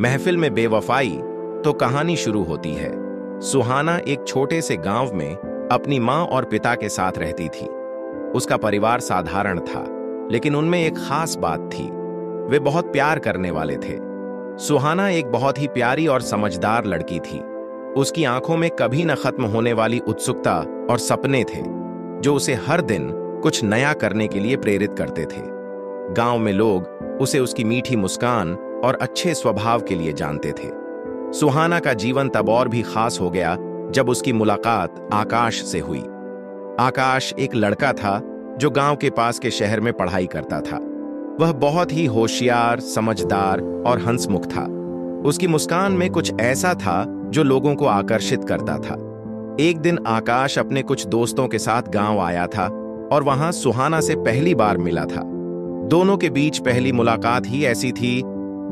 महफिल में बेवफाई तो कहानी शुरू होती है। सुहाना एक छोटे से गांव में अपनी मां और पिता के साथ रहती थी। उसका परिवार साधारण था, लेकिन उनमें एक खास बात थी। वे बहुत प्यार करने वाले थे। सुहाना एक बहुत ही प्यारी और समझदार लड़की थी। उसकी आंखों में कभी न खत्म होने वाली उत्सुकता और सपने थे, जो उसे हर दिन कुछ नया करने के लिए प्रेरित करते थे। गांव में लोग उसे उसकी मीठी मुस्कान और अच्छे स्वभाव के लिए जानते थे। सुहाना का जीवन तब और भी खास हो गया जब उसकी मुलाकात आकाश से हुई। आकाश एक लड़का था जो गांव के पास के शहर में पढ़ाई करता था। वह बहुत ही होशियार, समझदार और हंसमुख था। उसकी मुस्कान में कुछ ऐसा था जो लोगों को आकर्षित करता था। एक दिन आकाश अपने कुछ दोस्तों के साथ गांव आया था और वहां सुहाना से पहली बार मिला था। दोनों के बीच पहली मुलाकात ही ऐसी थी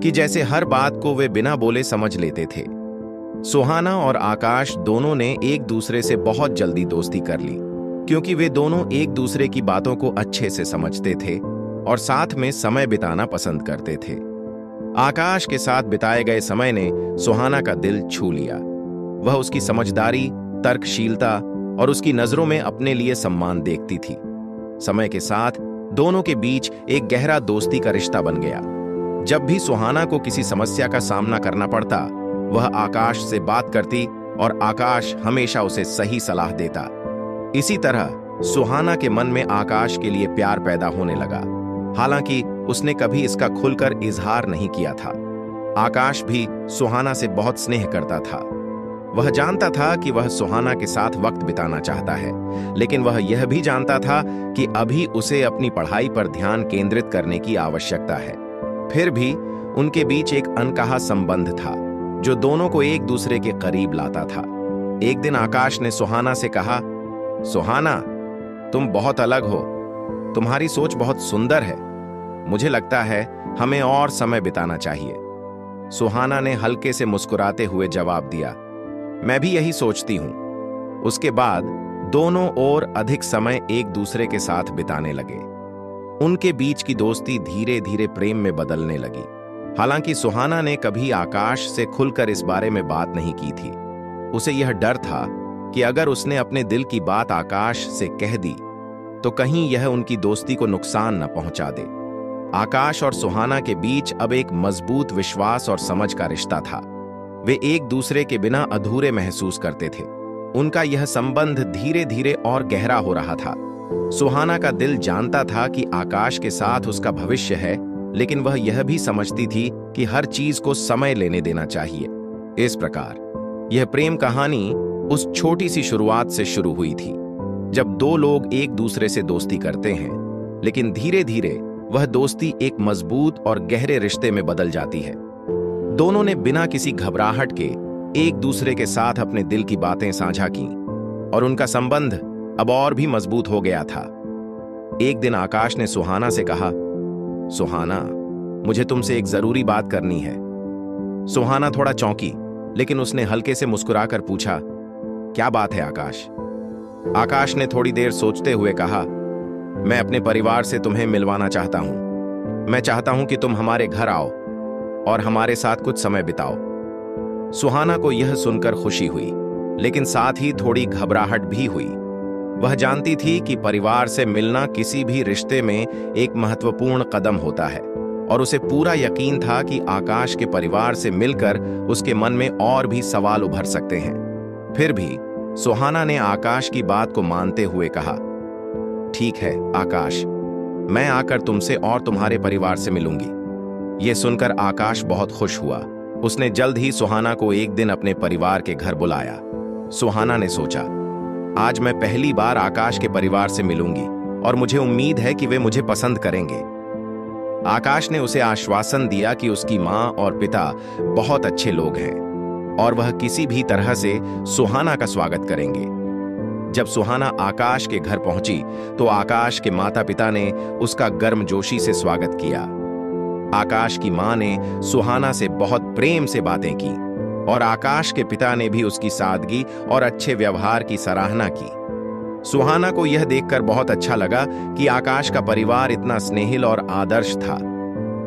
कि जैसे हर बात को वे बिना बोले समझ लेते थे। सुहाना और आकाश दोनों ने एक दूसरे से बहुत जल्दी दोस्ती कर ली, क्योंकि वे दोनों एक दूसरे की बातों को अच्छे से समझते थे और साथ में समय बिताना पसंद करते थे। आकाश के साथ बिताए गए समय ने सुहाना का दिल छू लिया। वह उसकी समझदारी, तर्कशीलता और उसकी नजरों में अपने लिए सम्मान देखती थी। समय के साथ दोनों के बीच एक गहरा दोस्ती का रिश्ता बन गया। जब भी सुहाना को किसी समस्या का सामना करना पड़ता, वह आकाश से बात करती और आकाश हमेशा उसे सही सलाह देता। इसी तरह सुहाना के मन में आकाश के लिए प्यार पैदा होने लगा, हालांकि उसने कभी इसका खुलकर इजहार नहीं किया था। आकाश भी सुहाना से बहुत स्नेह करता था। वह जानता था कि वह सुहाना के साथ वक्त बिताना चाहता है, लेकिन वह यह भी जानता था कि अभी उसे अपनी पढ़ाई पर ध्यान केंद्रित करने की आवश्यकता है। फिर भी उनके बीच एक अनकहा संबंध था, जो दोनों को एक दूसरे के करीब लाता था। एक दिन आकाश ने सुहाना से कहा, सुहाना, तुम बहुत अलग हो। तुम्हारी सोच बहुत सुंदर है। मुझे लगता है हमें और समय बिताना चाहिए। सुहाना ने हल्के से मुस्कुराते हुए जवाब दिया, मैं भी यही सोचती हूं। उसके बाद दोनों और अधिक समय एक दूसरे के साथ बिताने लगे। उनके बीच की दोस्ती धीरे धीरे प्रेम में बदलने लगी। हालांकि सुहाना ने कभी आकाश से खुलकर इस बारे में बात नहीं की थी। उसे यह डर था कि अगर उसने अपने दिल की बात आकाश से कह दी तो कहीं यह उनकी दोस्ती को नुकसान न पहुंचा दे। आकाश और सुहाना के बीच अब एक मजबूत विश्वास और समझ का रिश्ता था। वे एक दूसरे के बिना अधूरे महसूस करते थे। उनका यह संबंध धीरे धीरे और गहरा हो रहा था। सुहाना का दिल जानता था कि आकाश के साथ उसका भविष्य है, लेकिन वह यह भी समझती थी कि हर चीज को समय लेने देना चाहिए। इस प्रकार यह प्रेम कहानी उस छोटी सी शुरुआत से शुरू हुई थी, जब दो लोग एक दूसरे से दोस्ती करते हैं, लेकिन धीरे धीरे वह दोस्ती एक मजबूत और गहरे रिश्ते में बदल जाती है। दोनों ने बिना किसी घबराहट के एक दूसरे के साथ अपने दिल की बातें साझा की और उनका संबंध अब और भी मजबूत हो गया था। एक दिन आकाश ने सुहाना से कहा, सुहाना, मुझे तुमसे एक जरूरी बात करनी है। सुहाना थोड़ा चौंकी, लेकिन उसने हल्के से मुस्कुराकर पूछा, क्या बात है आकाश? आकाश ने थोड़ी देर सोचते हुए कहा, मैं अपने परिवार से तुम्हें मिलवाना चाहता हूं। मैं चाहता हूं कि तुम हमारे घर आओ और हमारे साथ कुछ समय बिताओ। सुहाना को यह सुनकर खुशी हुई, लेकिन साथ ही थोड़ी घबराहट भी हुई। वह जानती थी कि परिवार से मिलना किसी भी रिश्ते में एक महत्वपूर्ण कदम होता है, और उसे पूरा यकीन था कि आकाश के परिवार से मिलकर उसके मन में और भी सवाल उभर सकते हैं। फिर भी सुहाना ने आकाश की बात को मानते हुए कहा, ठीक है आकाश, मैं आकर तुमसे और तुम्हारे परिवार से मिलूंगी। यह सुनकर आकाश बहुत खुश हुआ। उसने जल्द ही सुहाना को एक दिन अपने परिवार के घर बुलाया। सुहाना ने सोचा, आज मैं पहली बार आकाश के परिवार से मिलूंगी और मुझे उम्मीद है कि वे मुझे पसंद करेंगे। आकाश ने उसे आश्वासन दिया कि उसकी मां और पिता बहुत अच्छे लोग हैं और वह किसी भी तरह से सुहाना का स्वागत करेंगे। जब सुहाना आकाश के घर पहुंची तो आकाश के माता पिता ने उसका गर्मजोशी से स्वागत किया। आकाश की मां ने सुहाना से बहुत प्रेम से बातें की और आकाश के पिता ने भी उसकी सादगी और अच्छे व्यवहार की सराहना की। सुहाना को यह देखकर बहुत अच्छा लगा कि आकाश का परिवार इतना स्नेहिल और आदर्श था।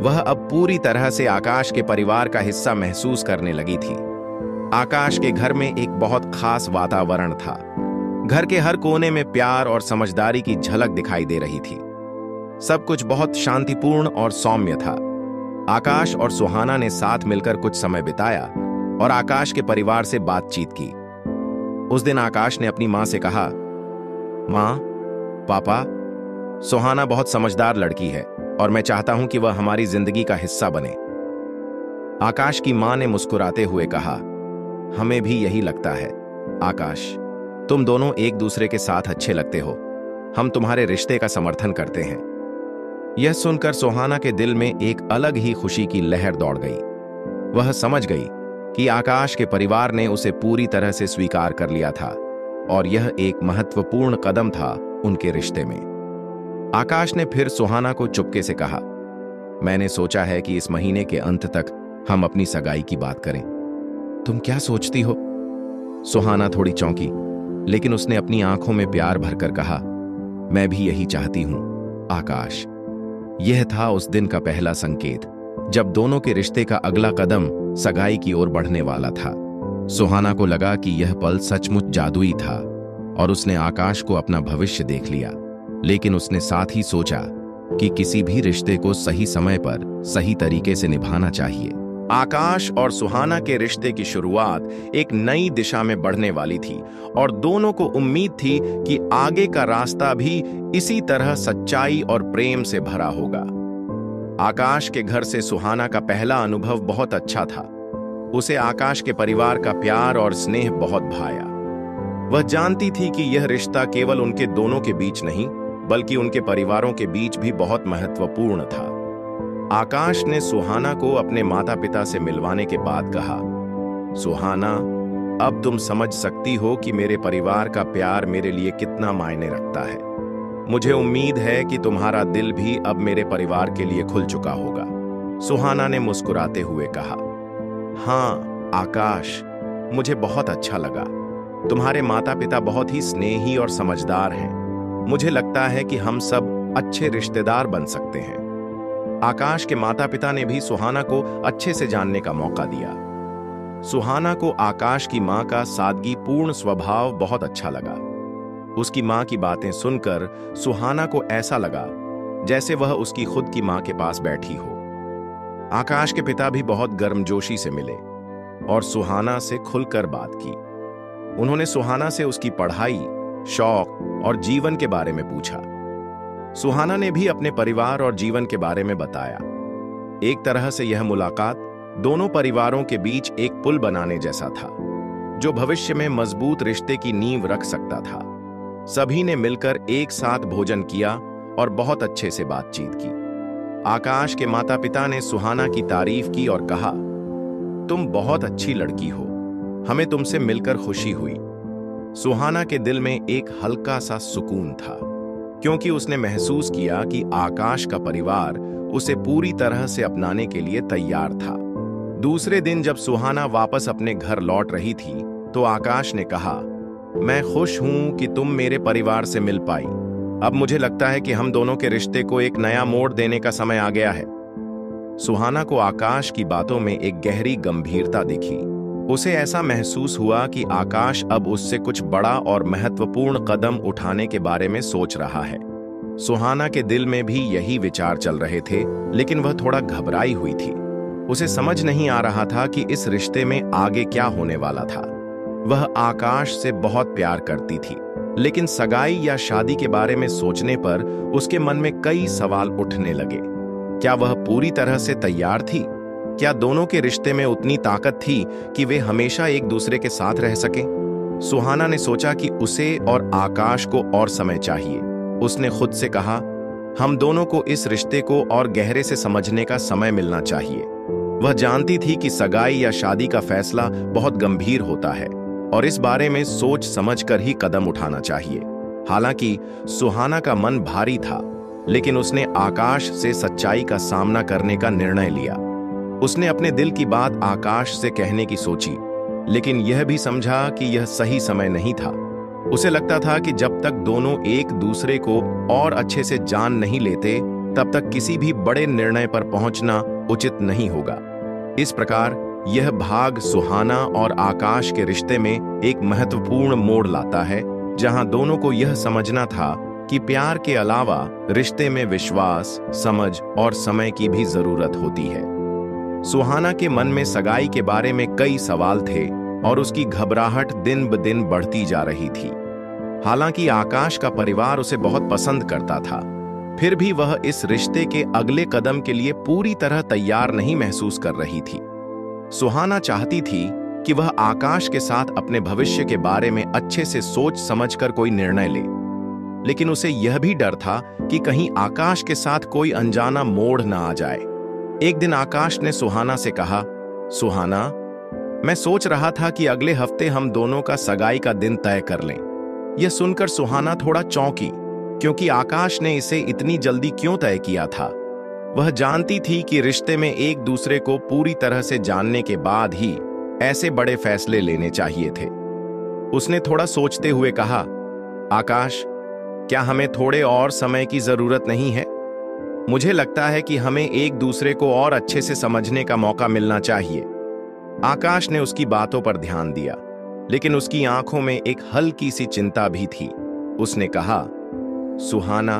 वह अब पूरी तरह से आकाश के परिवार का हिस्सा महसूस करने लगी थी। आकाश के घर में एक बहुत खास वातावरण था। घर के हर कोने में प्यार और समझदारी की झलक दिखाई दे रही थी। सब कुछ बहुत शांतिपूर्ण और सौम्य था। आकाश और सुहाना ने साथ मिलकर कुछ समय बिताया और आकाश के परिवार से बातचीत की। उस दिन आकाश ने अपनी मां से कहा, मां, पापा, सुहाना बहुत समझदार लड़की है और मैं चाहता हूं कि वह हमारी जिंदगी का हिस्सा बने। आकाश की मां ने मुस्कुराते हुए कहा, हमें भी यही लगता है आकाश, तुम दोनों एक दूसरे के साथ अच्छे लगते हो। हम तुम्हारे रिश्ते का समर्थन करते हैं। यह सुनकर सुहाना के दिल में एक अलग ही खुशी की लहर दौड़ गई। वह समझ गई कि आकाश के परिवार ने उसे पूरी तरह से स्वीकार कर लिया था और यह एक महत्वपूर्ण कदम था उनके रिश्ते में। आकाश ने फिर सुहाना को चुपके से कहा, मैंने सोचा है कि इस महीने के अंत तक हम अपनी सगाई की बात करें। तुम क्या सोचती हो? सुहाना थोड़ी चौंकी, लेकिन उसने अपनी आंखों में प्यार भरकर कहा, मैं भी यही चाहती हूं आकाश। यह था उस दिन का पहला संकेत जब दोनों के रिश्ते का अगला कदम सगाई की ओर बढ़ने वाला था। सुहाना को लगा कि यह पल सचमुच जादुई था और उसने आकाश को अपना भविष्य देख लिया, लेकिन उसने साथ ही सोचा कि किसी भी रिश्ते को सही समय पर सही तरीके से निभाना चाहिए। आकाश और सुहाना के रिश्ते की शुरुआत एक नई दिशा में बढ़ने वाली थी और दोनों को उम्मीद थी कि आगे का रास्ता भी इसी तरह सच्चाई और प्रेम से भरा होगा। आकाश के घर से सुहाना का पहला अनुभव बहुत अच्छा था। उसे आकाश के परिवार का प्यार और स्नेह बहुत भाया। वह जानती थी कि यह रिश्ता केवल उनके दोनों के बीच नहीं, बल्कि उनके परिवारों के बीच भी बहुत महत्वपूर्ण था। आकाश ने सुहाना को अपने माता पिता से मिलवाने के बाद कहा, सुहाना, अब तुम समझ सकती हो कि मेरे परिवार का प्यार मेरे लिए कितना मायने रखता है। मुझे उम्मीद है कि तुम्हारा दिल भी अब मेरे परिवार के लिए खुल चुका होगा। सुहाना ने मुस्कुराते हुए कहा, हाँ आकाश, मुझे बहुत अच्छा लगा। तुम्हारे माता पिता बहुत ही स्नेही और समझदार हैं। मुझे लगता है कि हम सब अच्छे रिश्तेदार बन सकते हैं। आकाश के माता पिता ने भी सुहाना को अच्छे से जानने का मौका दिया। सुहाना को आकाश की मां का सादगीपूर्ण स्वभाव बहुत अच्छा लगा। उसकी मां की बातें सुनकर सुहाना को ऐसा लगा जैसे वह उसकी खुद की मां के पास बैठी हो। आकाश के पिता भी बहुत गर्मजोशी से मिले और सुहाना से खुलकर बात की। उन्होंने सुहाना से उसकी पढ़ाई, शौक और जीवन के बारे में पूछा। सुहाना ने भी अपने परिवार और जीवन के बारे में बताया। एक तरह से यह मुलाकात दोनों परिवारों के बीच एक पुल बनाने जैसा था, जो भविष्य में मजबूत रिश्ते की नींव रख सकता था। सभी ने मिलकर एक साथ भोजन किया और बहुत अच्छे से बातचीत की। आकाश के माता पिता ने सुहाना की तारीफ की और कहा, तुम बहुत अच्छी लड़की हो, हमें तुमसे मिलकर खुशी हुई। सुहाना के दिल में एक हल्का सा सुकून था, क्योंकि उसने महसूस किया कि आकाश का परिवार उसे पूरी तरह से अपनाने के लिए तैयार था। दूसरे दिन जब सुहाना वापस अपने घर लौट रही थी, तो आकाश ने कहा, मैं खुश हूं कि तुम मेरे परिवार से मिल पाई। अब मुझे लगता है कि हम दोनों के रिश्ते को एक नया मोड़ देने का समय आ गया है। सुहाना को आकाश की बातों में एक गहरी गंभीरता दिखी। उसे ऐसा महसूस हुआ कि आकाश अब उससे कुछ बड़ा और महत्वपूर्ण कदम उठाने के बारे में सोच रहा है। सुहाना के दिल में भी यही विचार चल रहे थे, लेकिन वह थोड़ा घबराई हुई थी। उसे समझ नहीं आ रहा था कि इस रिश्ते में आगे क्या होने वाला था। वह आकाश से बहुत प्यार करती थी, लेकिन सगाई या शादी के बारे में सोचने पर उसके मन में कई सवाल उठने लगे। क्या वह पूरी तरह से तैयार थी? क्या दोनों के रिश्ते में उतनी ताकत थी कि वे हमेशा एक दूसरे के साथ रह सकें? सुहाना ने सोचा कि उसे और आकाश को और समय चाहिए। उसने खुद से कहा, हम दोनों को इस रिश्ते को और गहरे से समझने का समय मिलना चाहिए। वह जानती थी कि सगाई या शादी का फैसला बहुत गंभीर होता है और इस बारे में सोच समझकर ही कदम उठाना चाहिए। हालांकि सुहाना का मन भारी था, लेकिन उसने आकाश से सच्चाई का सामना करने का निर्णय लिया। उसने अपने दिल की बात आकाश से कहने की सोची, लेकिन यह भी समझा कि यह सही समय नहीं था। उसे लगता था कि जब तक दोनों एक दूसरे को और अच्छे से जान नहीं लेते, तब तक किसी भी बड़े निर्णय पर पहुंचना उचित नहीं होगा। इस प्रकार यह भाग सुहाना और आकाश के रिश्ते में एक महत्वपूर्ण मोड़ लाता है, जहां दोनों को यह समझना था कि प्यार के अलावा रिश्ते में विश्वास, समझ और समय की भी जरूरत होती है। सुहाना के मन में सगाई के बारे में कई सवाल थे और उसकी घबराहट दिन ब दिन बढ़ती जा रही थी। हालांकि आकाश का परिवार उसे बहुत पसंद करता था, फिर भी वह इस रिश्ते के अगले कदम के लिए पूरी तरह तैयार नहीं महसूस कर रही थी। सुहाना चाहती थी कि वह आकाश के साथ अपने भविष्य के बारे में अच्छे से सोच समझकर कोई निर्णय ले, लेकिन उसे यह भी डर था कि कहीं आकाश के साथ कोई अनजाना मोड़ न आ जाए। एक दिन आकाश ने सुहाना से कहा, सुहाना, मैं सोच रहा था कि अगले हफ्ते हम दोनों का सगाई का दिन तय कर लें। यह सुनकर सुहाना थोड़ा चौंकी, क्योंकि आकाश ने इसे इतनी जल्दी क्यों तय किया था। वह जानती थी कि रिश्ते में एक दूसरे को पूरी तरह से जानने के बाद ही ऐसे बड़े फैसले लेने चाहिए थे। उसने थोड़ा सोचते हुए कहा, आकाश, क्या हमें थोड़े और समय की जरूरत नहीं है? मुझे लगता है कि हमें एक दूसरे को और अच्छे से समझने का मौका मिलना चाहिए। आकाश ने उसकी बातों पर ध्यान दिया, लेकिन उसकी आंखों में एक हल्की सी चिंता भी थी। उसने कहा, सुहाना,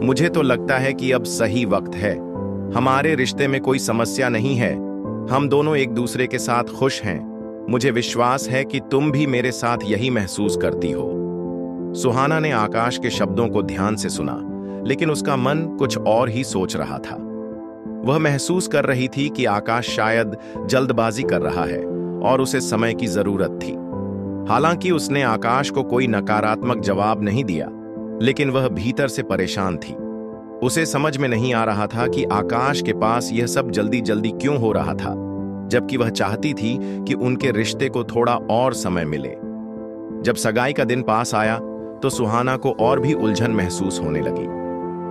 मुझे तो लगता है कि अब सही वक्त है। हमारे रिश्ते में कोई समस्या नहीं है। हम दोनों एक दूसरे के साथ खुश हैं। मुझे विश्वास है कि तुम भी मेरे साथ यही महसूस करती हो। सुहाना ने आकाश के शब्दों को ध्यान से सुना, लेकिन उसका मन कुछ और ही सोच रहा था। वह महसूस कर रही थी कि आकाश शायद जल्दबाजी कर रहा है और उसे समय की जरूरत थी। हालांकि उसने आकाश को कोई नकारात्मक जवाब नहीं दिया, लेकिन वह भीतर से परेशान थी। उसे समझ में नहीं आ रहा था कि आकाश के पास यह सब जल्दी जल्दी क्यों हो रहा था, जबकि वह चाहती थी कि उनके रिश्ते को थोड़ा और समय मिले। जब सगाई का दिन पास आया तो सुहाना को और भी उलझन महसूस होने लगी।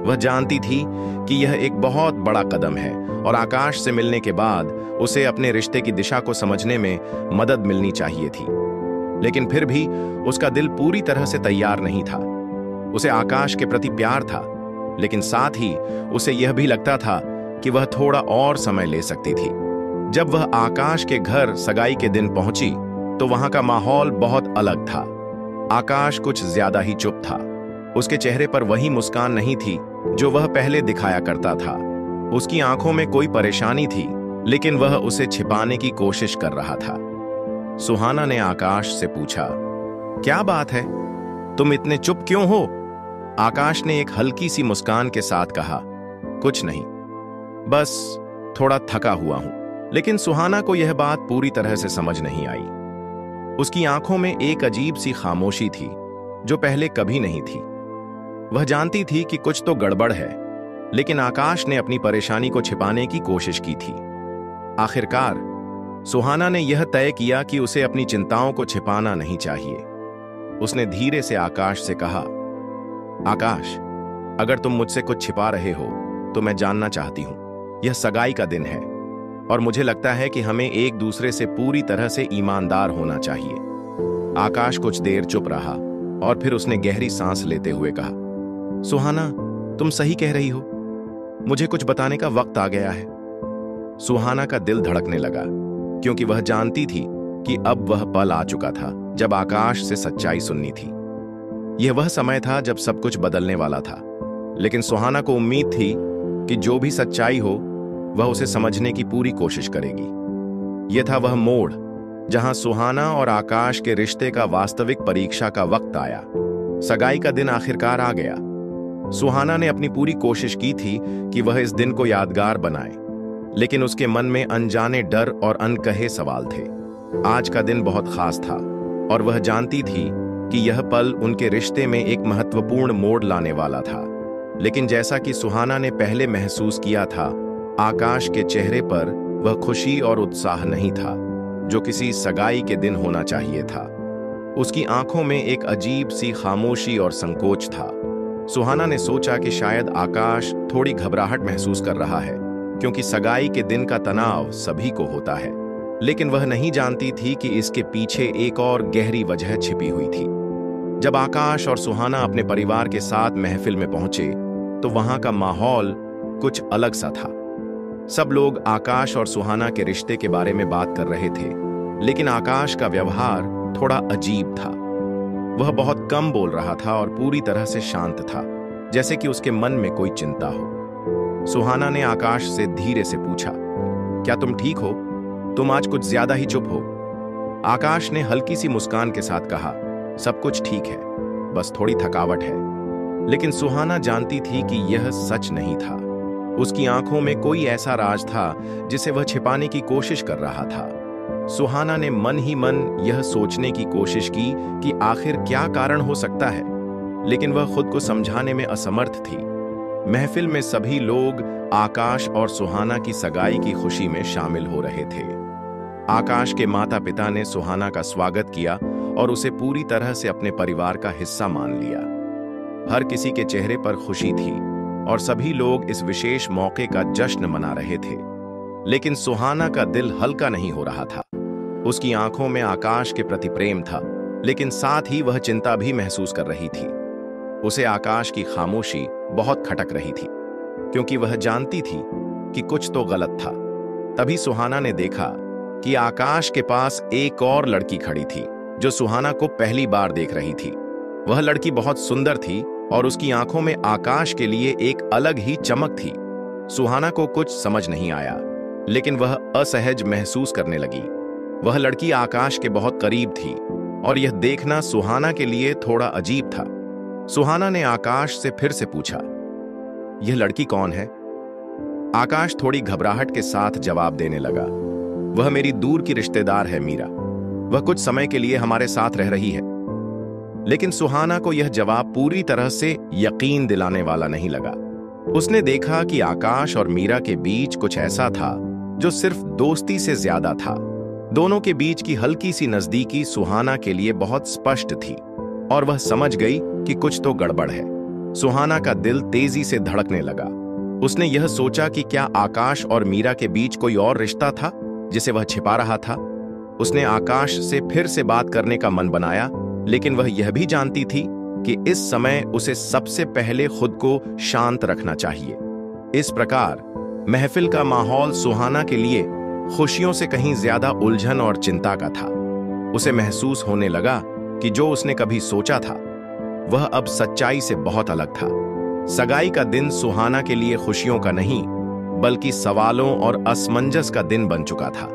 वह जानती थी कि यह एक बहुत बड़ा कदम है और आकाश से मिलने के बाद उसे अपने रिश्ते की दिशा को समझने में मदद मिलनी चाहिए थी। लेकिन फिर भी उसका दिल पूरी तरह से तैयार नहीं था। उसे आकाश के प्रति प्यार था, लेकिन साथ ही उसे यह भी लगता था कि वह थोड़ा और समय ले सकती थी। जब वह आकाश के घर सगाई के दिन पहुंची तो वहां का माहौल बहुत अलग था। आकाश कुछ ज्यादा ही चुप था। उसके चेहरे पर वही मुस्कान नहीं थी जो वह पहले दिखाया करता था। उसकी आंखों में कोई परेशानी थी, लेकिन वह उसे छिपाने की कोशिश कर रहा था। सुहाना ने आकाश से पूछा, क्या बात है? तुम इतने चुप क्यों हो? आकाश ने एक हल्की सी मुस्कान के साथ कहा, कुछ नहीं, बस थोड़ा थका हुआ हूं। लेकिन सुहाना को यह बात पूरी तरह से समझ नहीं आई। उसकी आंखों में एक अजीब सी खामोशी थी जो पहले कभी नहीं थी। वह जानती थी कि कुछ तो गड़बड़ है, लेकिन आकाश ने अपनी परेशानी को छिपाने की कोशिश की थी। आखिरकार सुहाना ने यह तय किया कि उसे अपनी चिंताओं को छिपाना नहीं चाहिए। उसने धीरे से आकाश से कहा, आकाश, अगर तुम मुझसे कुछ छिपा रहे हो तो मैं जानना चाहती हूं। यह सगाई का दिन है और मुझे लगता है कि हमें एक दूसरे से पूरी तरह से ईमानदार होना चाहिए। आकाश कुछ देर चुप रहा और फिर उसने गहरी सांस लेते हुए कहा, सुहाना, तुम सही कह रही हो। मुझे कुछ बताने का वक्त आ गया है। सुहाना का दिल धड़कने लगा, क्योंकि वह जानती थी कि अब वह पल आ चुका था जब आकाश से सच्चाई सुननी थी। यह वह समय था जब सब कुछ बदलने वाला था, लेकिन सुहाना को उम्मीद थी कि जो भी सच्चाई हो वह उसे समझने की पूरी कोशिश करेगी। यह था वह मोड़ जहां सुहाना और आकाश के रिश्ते का वास्तविक परीक्षा का वक्त आया। सगाई का दिन आखिरकार आ गया। सुहाना ने अपनी पूरी कोशिश की थी कि वह इस दिन को यादगार बनाए, लेकिन उसके मन में अनजाने डर और अनकहे सवाल थे। आज का दिन बहुत खास था और वह जानती थी कि यह पल उनके रिश्ते में एक महत्वपूर्ण मोड़ लाने वाला था। लेकिन जैसा कि सुहाना ने पहले महसूस किया था, आकाश के चेहरे पर वह खुशी और उत्साह नहीं था जो किसी सगाई के दिन होना चाहिए था। उसकी आंखों में एक अजीब सी खामोशी और संकोच था। सुहाना ने सोचा कि शायद आकाश थोड़ी घबराहट महसूस कर रहा है, क्योंकि सगाई के दिन का तनाव सभी को होता है। लेकिन वह नहीं जानती थी कि इसके पीछे एक और गहरी वजह छिपी हुई थी। जब आकाश और सुहाना अपने परिवार के साथ महफिल में पहुंचे तो वहां का माहौल कुछ अलग सा था। सब लोग आकाश और सुहाना के रिश्ते के बारे में बात कर रहे थे, लेकिन आकाश का व्यवहार थोड़ा अजीब था। वह बहुत कम बोल रहा था और पूरी तरह से शांत था, जैसे कि उसके मन में कोई चिंता हो। सुहाना ने आकाश से धीरे से पूछा, क्या तुम ठीक हो? तुम आज कुछ ज्यादा ही चुप हो। आकाश ने हल्की सी मुस्कान के साथ कहा, सब कुछ ठीक है, बस थोड़ी थकावट है। लेकिन सुहाना जानती थी कि यह सच नहीं था। उसकी आंखों में कोई ऐसा राज था जिसे वह छिपाने की कोशिश कर रहा था। सुहाना ने मन ही मन यह सोचने की कोशिश की कि आखिर क्या कारण हो सकता है, लेकिन वह खुद को समझाने में असमर्थ थी। महफिल में सभी लोग आकाश और सुहाना की सगाई की खुशी में शामिल हो रहे थे। आकाश के माता पिता ने सुहाना का स्वागत किया और उसे पूरी तरह से अपने परिवार का हिस्सा मान लिया। हर किसी के चेहरे पर खुशी थी और सभी लोग इस विशेष मौके का जश्न मना रहे थे। लेकिन सुहाना का दिल हल्का नहीं हो रहा था। उसकी आंखों में आकाश के प्रति प्रेम था, लेकिन साथ ही वह चिंता भी महसूस कर रही थी। उसे आकाश की खामोशी बहुत खटक रही थी, क्योंकि वह जानती थी कि कुछ तो गलत था। तभी सुहाना ने देखा कि आकाश के पास एक और लड़की खड़ी थी, जो सुहाना को पहली बार देख रही थी। वह लड़की बहुत सुंदर थी और उसकी आंखों में आकाश के लिए एक अलग ही चमक थी। सुहाना को कुछ समझ नहीं आया, लेकिन वह असहज महसूस करने लगी। वह लड़की आकाश के बहुत करीब थी और यह देखना सुहाना के लिए थोड़ा अजीब था। सुहाना ने आकाश से फिर से पूछा, यह लड़की कौन है? आकाश थोड़ी घबराहट के साथ जवाब देने लगा, वह मेरी दूर की रिश्तेदार है मीरा। वह कुछ समय के लिए हमारे साथ रह रही है। लेकिन सुहाना को यह जवाब पूरी तरह से यकीन दिलाने वाला नहीं लगा। उसने देखा कि आकाश और मीरा के बीच कुछ ऐसा था जो सिर्फ दोस्ती से ज्यादा था। दोनों के बीच की हल्की सी नजदीकी सुहाना के लिए बहुत स्पष्ट थी और वह समझ गई कि कुछ तो गड़बड़ है। सुहाना का दिल तेजी से धड़कने लगा। उसने यह सोचा कि क्या आकाश और मीरा के बीच कोई और रिश्ता था जिसे वह छिपा रहा था। उसने आकाश से फिर से बात करने का मन बनाया, लेकिन वह यह भी जानती थी कि इस समय उसे सबसे पहले खुद को शांत रखना चाहिए। इस प्रकार महफिल का माहौल सुहाना के लिए खुशियों से कहीं ज्यादा उलझन और चिंता का था। उसे महसूस होने लगा कि जो उसने कभी सोचा था वह अब सच्चाई से बहुत अलग था। सगाई का दिन सुहाना के लिए खुशियों का नहीं, बल्कि सवालों और असमंजस का दिन बन चुका था।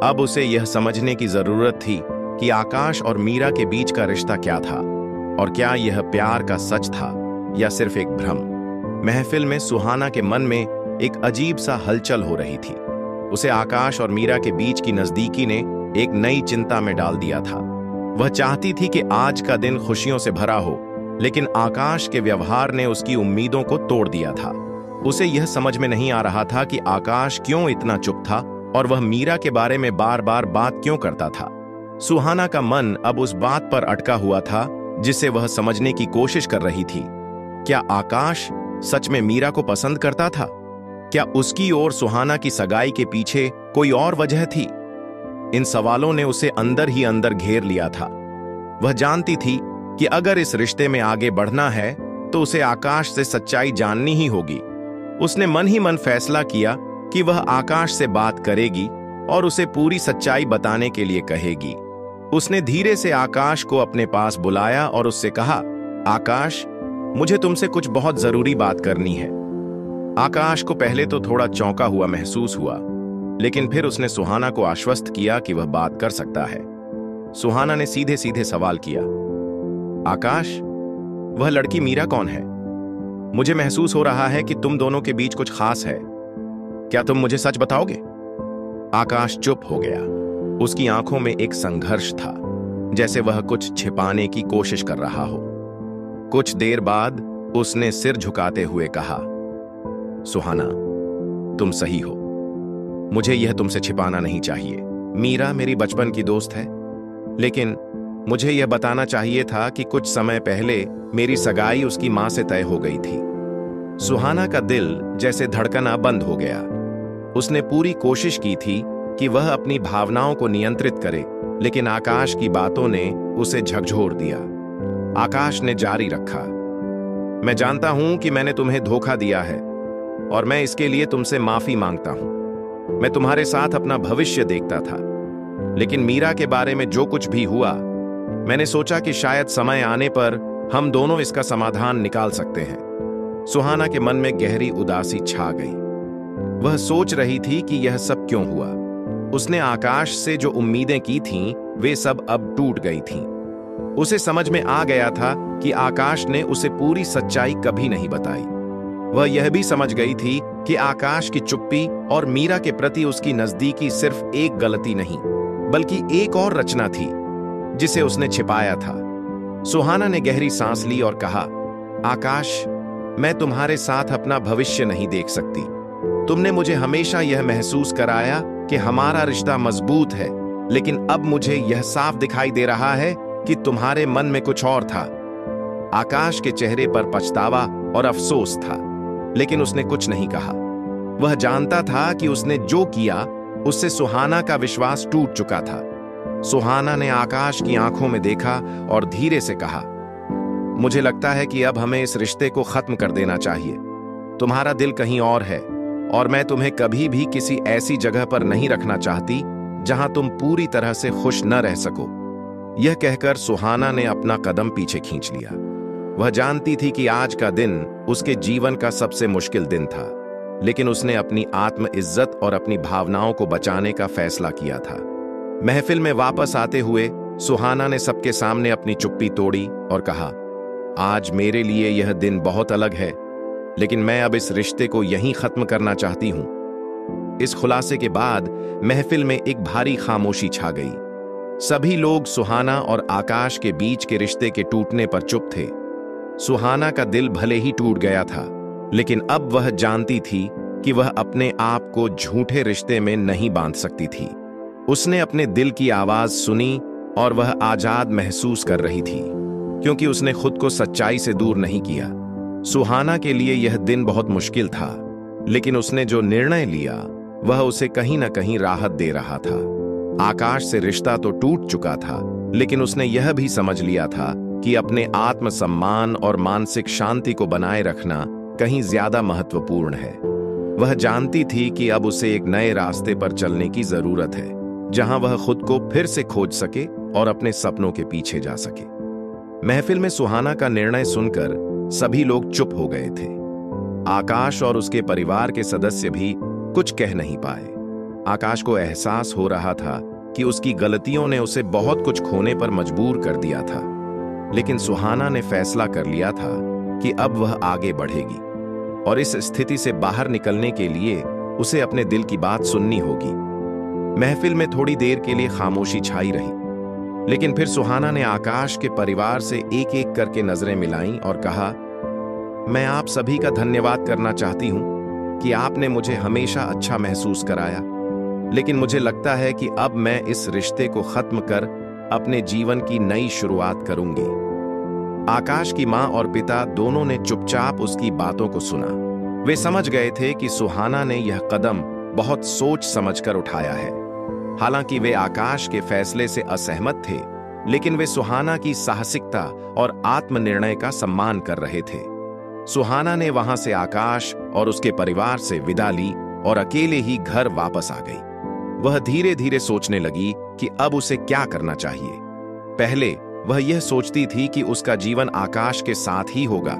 अब उसे यह समझने की जरूरत थी कि आकाश और मीरा के बीच का रिश्ता क्या था और क्या यह प्यार का सच था या सिर्फ एक भ्रम। महफिल में सुहाना के मन में एक अजीब सा हलचल हो रही थी। उसे आकाश और मीरा के बीच की नजदीकी ने एक नई चिंता में डाल दिया था। वह चाहती थी कि आज का दिन खुशियों से भरा हो, लेकिन आकाश के व्यवहार ने उसकी उम्मीदों को तोड़ दिया था। उसे यह समझ में नहीं आ रहा था कि आकाश क्यों इतना चुप था और वह मीरा के बारे में बार बार बात क्यों करता था। सुहाना का मन अब उस बात पर अटका हुआ था जिसे वह समझने की कोशिश कर रही थी। क्या आकाश सच में मीरा को पसंद करता था? क्या उसकी और सुहाना की सगाई के पीछे कोई और वजह थी? इन सवालों ने उसे अंदर ही अंदर घेर लिया था। वह जानती थी कि अगर इस रिश्ते में आगे बढ़ना है तो उसे आकाश से सच्चाई जाननी ही होगी। उसने मन ही मन फैसला किया कि वह आकाश से बात करेगी और उसे पूरी सच्चाई बताने के लिए कहेगी। उसने धीरे से आकाश को अपने पास बुलाया और उससे कहा, आकाश, मुझे तुमसे कुछ बहुत जरूरी बात करनी है। आकाश को पहले तो थोड़ा चौंका हुआ महसूस हुआ, लेकिन फिर उसने सुहाना को आश्वस्त किया कि वह बात कर सकता है। सुहाना ने सीधे सीधे सवाल किया, आकाश, वह लड़की मीरा कौन है? मुझे महसूस हो रहा है कि तुम दोनों के बीच कुछ खास है। क्या तुम मुझे सच बताओगे? आकाश चुप हो गया। उसकी आंखों में एक संघर्ष था, जैसे वह कुछ छिपाने की कोशिश कर रहा हो। कुछ देर बाद उसने सिर झुकाते हुए कहा, सुहाना, तुम सही हो। मुझे यह तुमसे छिपाना नहीं चाहिए। मीरा मेरी बचपन की दोस्त है, लेकिन मुझे यह बताना चाहिए था कि कुछ समय पहले मेरी सगाई उसकी मां से तय हो गई थी। सुहाना का दिल जैसे धड़कना बंद हो गया। उसने पूरी कोशिश की थी कि वह अपनी भावनाओं को नियंत्रित करे, लेकिन आकाश की बातों ने उसे झकझोर दिया। आकाश ने जारी रखा, मैं जानता हूं कि मैंने तुम्हें धोखा दिया है और मैं इसके लिए तुमसे माफी मांगता हूं। मैं तुम्हारे साथ अपना भविष्य देखता था, लेकिन मीरा के बारे में जो कुछ भी हुआ, मैंने सोचा कि शायद समय आने पर हम दोनों इसका समाधान निकाल सकते हैं। सुहाना के मन में गहरी उदासी छा गई। वह सोच रही थी कि यह सब क्यों हुआ। उसने आकाश से जो उम्मीदें की थीं, वे सब अब टूट गई थीं। उसे समझ में आ गया था कि आकाश ने उसे पूरी सच्चाई कभी नहीं बताई। वह यह भी समझ गई थी कि आकाश की चुप्पी और मीरा के प्रति उसकी नजदीकी सिर्फ एक गलती नहीं, बल्कि एक और रचना थी जिसे उसने छिपाया था। सुहाना ने गहरी सांस ली और कहा, आकाश, मैं तुम्हारे साथ अपना भविष्य नहीं देख सकती। तुमने मुझे हमेशा यह महसूस कराया कि हमारा रिश्ता मजबूत है, लेकिन अब मुझे यह साफ दिखाई दे रहा है कि तुम्हारे मन में कुछ और था। आकाश के चेहरे पर पछतावा और अफसोस था, लेकिन उसने कुछ नहीं कहा। वह जानता था कि उसने जो किया उससे सुहाना का विश्वास टूट चुका था। सुहाना ने आकाश की आंखों में देखा और धीरे से कहा, मुझे लगता है कि अब हमें इस रिश्ते को खत्म कर देना चाहिए। तुम्हारा दिल कहीं और है और मैं तुम्हें कभी भी किसी ऐसी जगह पर नहीं रखना चाहती जहां तुम पूरी तरह से खुश न रह सको। यह कहकर सुहाना ने अपना कदम पीछे खींच लिया। वह जानती थी कि आज का दिन उसके जीवन का सबसे मुश्किल दिन था, लेकिन उसने अपनी आत्म इज्जत और अपनी भावनाओं को बचाने का फैसला किया था। महफिल में वापस आते हुए सुहाना ने सबके सामने अपनी चुप्पी तोड़ी और कहा, आज मेरे लिए यह दिन बहुत अलग है, लेकिन मैं अब इस रिश्ते को यहीं खत्म करना चाहती हूं। इस खुलासे के बाद महफिल में एक भारी खामोशी छा गई। सभी लोग सुहाना और आकाश के बीच के रिश्ते के टूटने पर चुप थे। सुहाना का दिल भले ही टूट गया था, लेकिन अब वह जानती थी कि वह अपने आप को झूठे रिश्ते में नहीं बांध सकती थी। उसने अपने दिल की आवाज सुनी और वह आजाद महसूस कर रही थी, क्योंकि उसने खुद को सच्चाई से दूर नहीं किया। सुहाना के लिए यह दिन बहुत मुश्किल था, लेकिन उसने जो निर्णय लिया वह उसे कहीं ना कहीं राहत दे रहा था। आकाश से रिश्ता तो टूट चुका था, लेकिन उसने यह भी समझ लिया था कि अपने आत्मसम्मान और मानसिक शांति को बनाए रखना कहीं ज्यादा महत्वपूर्ण है। वह जानती थी कि अब उसे एक नए रास्ते पर चलने की जरूरत है, जहां वह खुद को फिर से खोज सके और अपने सपनों के पीछे जा सके। महफिल में सुहाना का निर्णय सुनकर सभी लोग चुप हो गए थे। आकाश और उसके परिवार के सदस्य भी कुछ कह नहीं पाए। आकाश को एहसास हो रहा था कि उसकी गलतियों ने उसे बहुत कुछ खोने पर मजबूर कर दिया था, लेकिन सुहाना ने फैसला कर लिया था कि अब वह आगे बढ़ेगी और इस स्थिति से बाहर निकलने के लिए उसे अपने दिल की बात सुननी होगी। महफिल में थोड़ी देर के लिए खामोशी छाई रही, लेकिन फिर सुहाना ने आकाश के परिवार से एक एक करके नजरें मिलाईं और कहा, मैं आप सभी का धन्यवाद करना चाहती हूं कि आपने मुझे हमेशा अच्छा महसूस कराया, लेकिन मुझे लगता है कि अब मैं इस रिश्ते को खत्म कर अपने जीवन की नई शुरुआत करूंगी। आकाश की मां और पिता दोनों ने चुपचाप उसकी बातों को सुना। वे समझ गए थे कि सुहाना ने यह कदम बहुत सोच समझकर उठाया है। हालांकि वे आकाश के फैसले से असहमत थे, लेकिन वे सुहाना की साहसिकता और आत्मनिर्णय का सम्मान कर रहे थे। सुहाना ने वहां से आकाश और उसके परिवार से विदा ली और अकेले ही घर वापस आ गई। वह धीरे धीरे सोचने लगी कि अब उसे क्या करना चाहिए। पहले वह यह सोचती थी कि उसका जीवन आकाश के साथ ही होगा,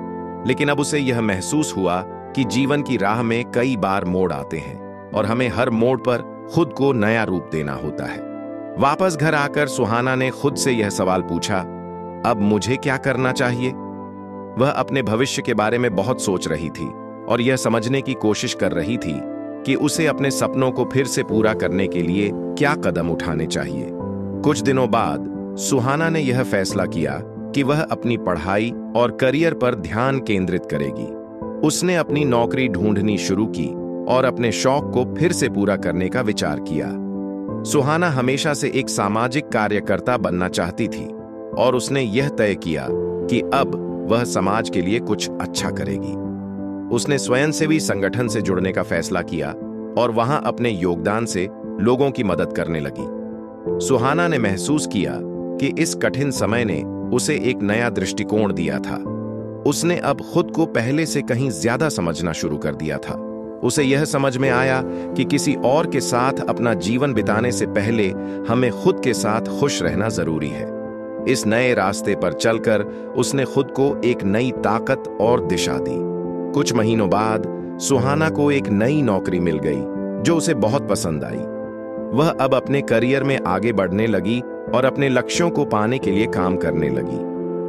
लेकिन अब उसे यह महसूस हुआ कि जीवन की राह में कई बार मोड़ आते हैं और हमें हर मोड़ पर खुद को नया रूप देना होता है। वापस घर आकर सुहाना ने खुद से यह सवाल पूछा, अब मुझे क्या करना चाहिए? वह अपने भविष्य के बारे में बहुत सोच रही थी और यह समझने की कोशिश कर रही थी कि उसे अपने सपनों को फिर से पूरा करने के लिए क्या कदम उठाने चाहिए। कुछ दिनों बाद सुहाना ने यह फैसला किया कि वह अपनी पढ़ाई और करियर पर ध्यान केंद्रित करेगी। उसने अपनी नौकरी ढूंढनी शुरू की और अपने शौक को फिर से पूरा करने का विचार किया। सुहाना हमेशा से एक सामाजिक कार्यकर्ता बनना चाहती थी और उसने यह तय किया कि अब वह समाज के लिए कुछ अच्छा करेगी। उसने स्वयंसेवी संगठन से जुड़ने का फैसला किया और वहां अपने योगदान से लोगों की मदद करने लगी। सुहाना ने महसूस किया कि इस कठिन समय ने उसे एक नया दृष्टिकोण दिया था। उसने अब खुद को पहले से कहीं ज्यादा समझना शुरू कर दिया था। उसे यह समझ में आया कि किसी और के साथ अपना जीवन बिताने से पहले हमें खुद के साथ खुश रहना जरूरी है। इस नए रास्ते पर चलकर उसने खुद को एक नई ताकत और दिशा दी। कुछ महीनों बाद सुहाना को एक नई नौकरी मिल गई जो उसे बहुत पसंद आई। वह अब अपने करियर में आगे बढ़ने लगी और अपने लक्ष्यों को पाने के लिए काम करने लगी।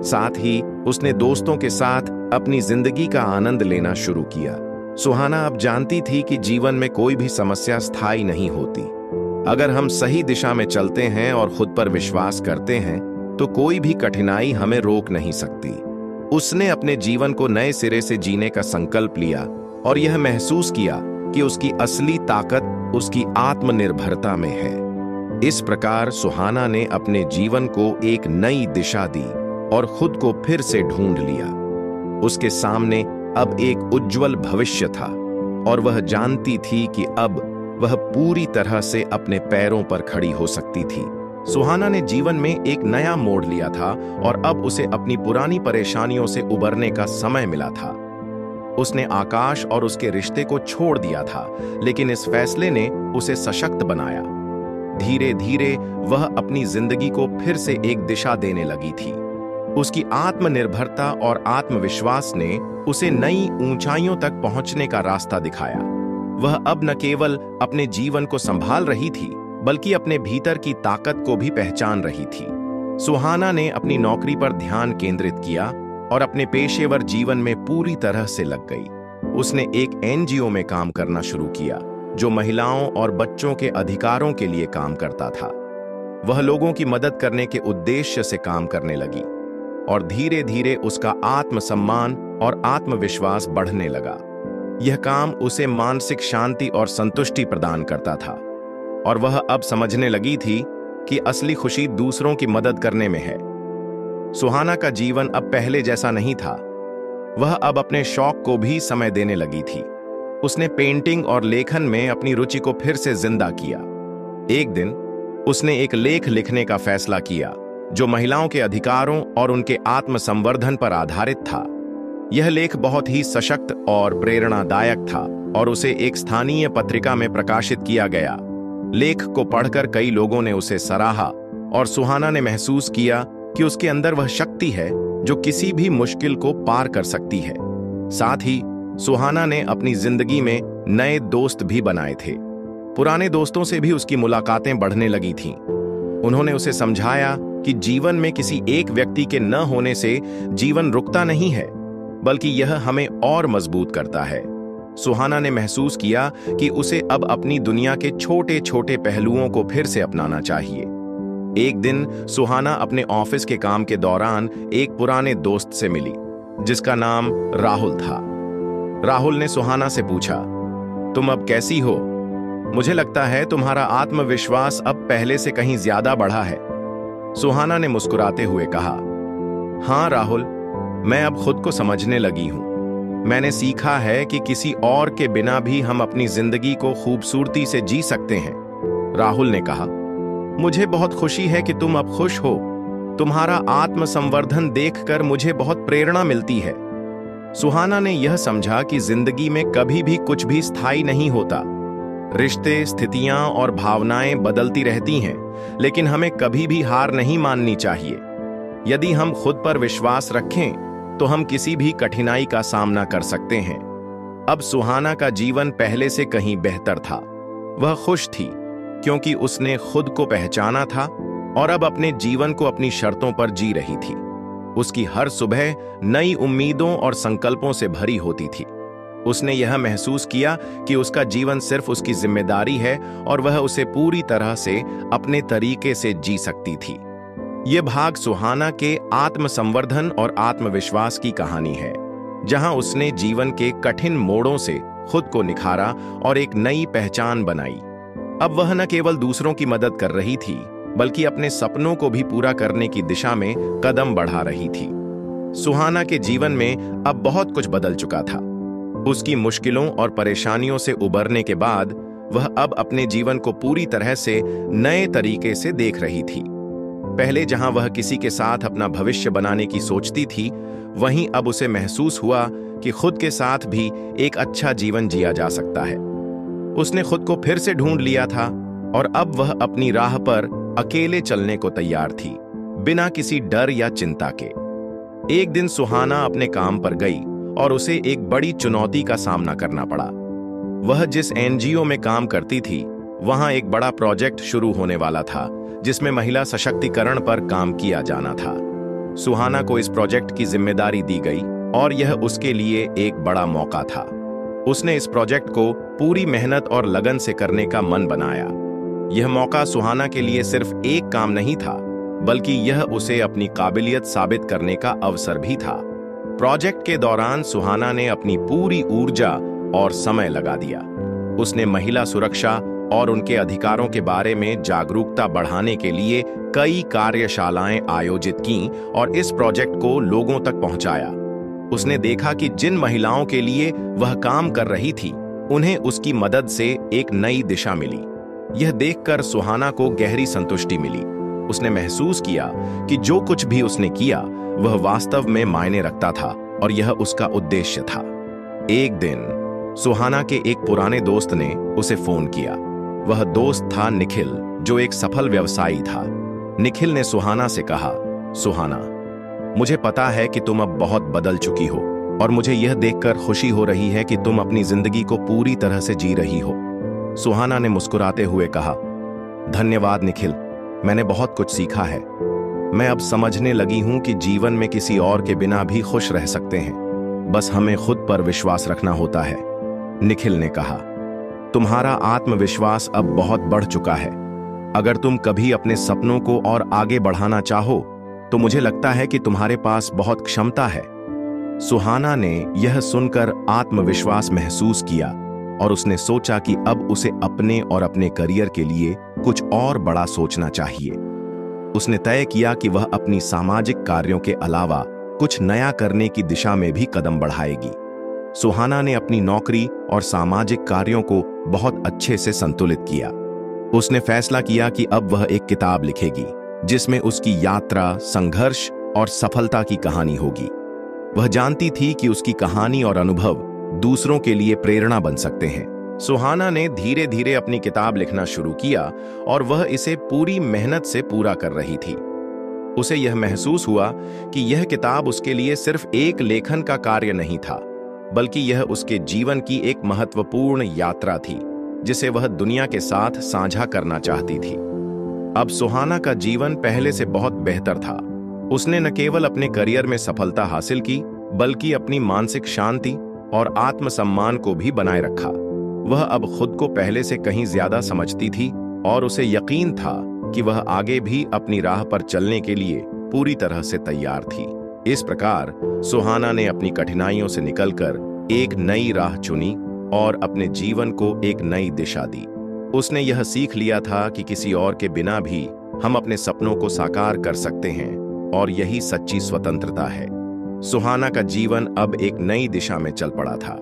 साथ ही उसने दोस्तों के साथ अपनी जिंदगी का आनंद लेना शुरू किया। सुहाना अब जानती थी कि जीवन में कोई भी समस्या स्थायी नहीं होती। अगर हम सही दिशा में चलते हैं और खुद पर विश्वास करते हैं तो कोई भी कठिनाई हमें रोक नहीं सकती। उसने अपने जीवन को नए सिरे से जीने का संकल्प लिया और यह महसूस किया कि उसकी असली ताकत उसकी आत्मनिर्भरता में है। इस प्रकार सुहाना ने अपने जीवन को एक नई दिशा दी और खुद को फिर से ढूंढ लिया। उसके सामने अब एक उज्जवल भविष्य था और वह जानती थी कि अब वह पूरी तरह से अपने पैरों पर खड़ी हो सकती थी। सुहाना ने जीवन में एक नया मोड़ लिया था और अब उसे अपनी पुरानी परेशानियों से उबरने का समय मिला था। उसने आकाश और उसके रिश्ते को छोड़ दिया था, लेकिन इस फैसले ने उसे सशक्त बनाया। धीरे धीरे वह अपनी जिंदगी को फिर से एक दिशा देने लगी थी। उसकी आत्मनिर्भरता और आत्मविश्वास ने उसे नई ऊंचाइयों तक पहुंचने का रास्ता दिखाया। वह अब न केवल अपने जीवन को संभाल रही थी बल्कि अपने भीतर की ताकत को भी पहचान रही थी। सुहाना ने अपनी नौकरी पर ध्यान केंद्रित किया और अपने पेशेवर जीवन में पूरी तरह से लग गई। उसने एक एनजीओ में काम करना शुरू किया जो महिलाओं और बच्चों के अधिकारों के लिए काम करता था। वह लोगों की मदद करने के उद्देश्य से काम करने लगी और धीरे धीरे उसका आत्मसम्मान और आत्मविश्वास बढ़ने लगा। यह काम उसे मानसिक शांति और संतुष्टि प्रदान करता था और वह अब समझने लगी थी कि असली खुशी दूसरों की मदद करने में है। सुहाना का जीवन अब पहले जैसा नहीं था। वह अब अपने शौक को भी समय देने लगी थी। उसने पेंटिंग और लेखन में अपनी रुचि को फिर से जिंदा किया। एक दिन उसने एक लेख लिखने का फैसला किया जो महिलाओं के अधिकारों और उनके आत्मसंवर्धन पर आधारित था। यह लेख बहुत ही सशक्त और प्रेरणादायक था और उसे एक स्थानीय पत्रिका में प्रकाशित किया गया। लेख को पढ़कर कई लोगों ने उसे सराहा और सुहाना ने महसूस किया कि उसके अंदर वह शक्ति है जो किसी भी मुश्किल को पार कर सकती है। साथ ही सुहाना ने अपनी जिंदगी में नए दोस्त भी बनाए थे। पुराने दोस्तों से भी उसकी मुलाकातें बढ़ने लगी थीं। उन्होंने उसे समझाया कि जीवन में किसी एक व्यक्ति के न होने से जीवन रुकता नहीं है, बल्कि यह हमें और मजबूत करता है। सुहाना ने महसूस किया कि उसे अब अपनी दुनिया के छोटे छोटे पहलुओं को फिर से अपनाना चाहिए। एक दिन सुहाना अपने ऑफिस के काम के दौरान एक पुराने दोस्त से मिली जिसका नाम राहुल था। राहुल ने सुहाना से पूछा, तुम अब कैसी हो? मुझे लगता है तुम्हारा आत्मविश्वास अब पहले से कहीं ज्यादा बढ़ा है। सुहाना ने मुस्कुराते हुए कहा, हाँ राहुल, मैं अब खुद को समझने लगी हूं। मैंने सीखा है कि किसी और के बिना भी हम अपनी जिंदगी को खूबसूरती से जी सकते हैं। राहुल ने कहा, मुझे बहुत खुशी है कि तुम अब खुश हो। तुम्हारा आत्मसंवर्धन देखकर मुझे बहुत प्रेरणा मिलती है। सुहाना ने यह समझा कि जिंदगी में कभी भी कुछ भी स्थायी नहीं होता। रिश्ते, स्थितियां और भावनाएं बदलती रहती हैं, लेकिन हमें कभी भी हार नहीं माननी चाहिए। यदि हम खुद पर विश्वास रखें तो हम किसी भी कठिनाई का सामना कर सकते हैं। अब सुहाना का जीवन पहले से कहीं बेहतर था। वह खुश थी क्योंकि उसने खुद को पहचाना था और अब अपने जीवन को अपनी शर्तों पर जी रही थी। उसकी हर सुबह नई उम्मीदों और संकल्पों से भरी होती थी। उसने यह महसूस किया कि उसका जीवन सिर्फ उसकी जिम्मेदारी है और वह उसे पूरी तरह से अपने तरीके से जी सकती थी। यह भाग सुहाना के आत्मसंवर्धन और आत्मविश्वास की कहानी है, जहां उसने जीवन के कठिन मोड़ों से खुद को निखारा और एक नई पहचान बनाई। अब वह न केवल दूसरों की मदद कर रही थी, बल्कि अपने सपनों को भी पूरा करने की दिशा में कदम बढ़ा रही थी। सुहाना के जीवन में अब बहुत कुछ बदल चुका था। उसकी मुश्किलों और परेशानियों से उबरने के बाद वह अब अपने जीवन को पूरी तरह से नए तरीके से देख रही थी। पहले जहां वह किसी के साथ अपना भविष्य बनाने की सोचती थी, वहीं अब उसे महसूस हुआ कि खुद के साथ भी एक अच्छा जीवन जिया जा सकता है। उसने खुद को फिर से ढूंढ लिया था और अब वह अपनी राह पर अकेले चलने को तैयार थी, बिना किसी डर या चिंता के। एक दिन सुहाना अपने काम पर गई और उसे एक बड़ी चुनौती का सामना करना पड़ा। वह जिस एनजीओ में काम करती थी, वहां एक बड़ा प्रोजेक्ट शुरू होने वाला था, जिसमें महिला सशक्तिकरण पर काम किया जाना था। सुहाना को इस प्रोजेक्ट की जिम्मेदारी दी गई और यह उसके लिए एक बड़ा मौका था। उसने इस प्रोजेक्ट को पूरी मेहनत और लगन से करने का मन बनाया। यह मौका सुहाना के लिए सिर्फ एक काम नहीं था, बल्कि यह उसे अपनी काबिलियत साबित करने का अवसर भी था। प्रोजेक्ट के दौरान सुहाना ने अपनी पूरी ऊर्जा और समय लगा दिया। उसने महिला सुरक्षा और उनके अधिकारों के बारे में जागरूकता बढ़ाने के लिए कई कार्यशालाएं आयोजित कीं और इस प्रोजेक्ट को लोगों तक पहुंचाया। उसने देखा कि जिन महिलाओं के लिए वह काम कर रही थी, उन्हें उसकी मदद से एक नई दिशा मिली। यह देखकर सुहाना को गहरी संतुष्टि मिली। उसने महसूस किया कि जो कुछ भी उसने किया वह वास्तव में मायने रखता था और यह उसका उद्देश्य था। एक दिन सुहाना के एक पुराने दोस्त ने उसे फोन किया। वह दोस्त था निखिल, जो एक सफल व्यवसायी था। निखिल ने सुहाना से कहा, सुहाना, मुझे पता है कि तुम अब बहुत बदल चुकी हो और मुझे यह देखकर खुशी हो रही है कि तुम अपनी जिंदगी को पूरी तरह से जी रही हो। सुहाना ने मुस्कुराते हुए कहा, धन्यवाद निखिल, मैंने बहुत कुछ सीखा है। मैं अब समझने लगी हूं कि जीवन में किसी और के बिना भी खुश रह सकते हैं, बस हमें खुद पर विश्वास रखना होता है। निखिल ने कहा, तुम्हारा आत्मविश्वास अब बहुत बढ़ चुका है। अगर तुम कभी अपने सपनों को और आगे बढ़ाना चाहो तो मुझे लगता है कि तुम्हारे पास बहुत क्षमता है। सुहाना ने यह सुनकर आत्मविश्वास महसूस किया और उसने सोचा कि अब उसे अपने और अपने करियर के लिए कुछ और बड़ा सोचना चाहिए। उसने तय किया कि वह अपनी सामाजिक कार्यों के अलावा कुछ नया करने की दिशा में भी कदम बढ़ाएगी। सुहाना ने अपनी नौकरी और सामाजिक कार्यों को बहुत अच्छे से संतुलित किया। उसने फैसला किया कि अब वह एक किताब लिखेगी, जिसमें उसकी यात्रा, संघर्ष और सफलता की कहानी होगी। वह जानती थी कि उसकी कहानी और अनुभव दूसरों के लिए प्रेरणा बन सकते हैं। सुहाना ने धीरे धीरे अपनी किताब लिखना शुरू किया और वह इसे पूरी मेहनत से पूरा कर रही थी। उसे यह महसूस हुआ कि यह किताब उसके लिए सिर्फ एक लेखन का कार्य नहीं था, बल्कि यह उसके जीवन की एक महत्वपूर्ण यात्रा थी, जिसे वह दुनिया के साथ साझा करना चाहती थी। अब सुहाना का जीवन पहले से बहुत बेहतर था। उसने न केवल अपने करियर में सफलता हासिल की, बल्कि अपनी मानसिक शांति और आत्मसम्मान को भी बनाए रखा। वह अब खुद को पहले से कहीं ज्यादा समझती थी और उसे यकीन था कि वह आगे भी अपनी राह पर चलने के लिए पूरी तरह से तैयार थी। इस प्रकार सुहाना ने अपनी कठिनाइयों से निकलकर एक नई राह चुनी और अपने जीवन को एक नई दिशा दी। उसने यह सीख लिया था कि किसी और के बिना भी हम अपने सपनों को साकार कर सकते हैं और यही सच्ची स्वतंत्रता है। सुहाना का जीवन अब एक नई दिशा में चल पड़ा था।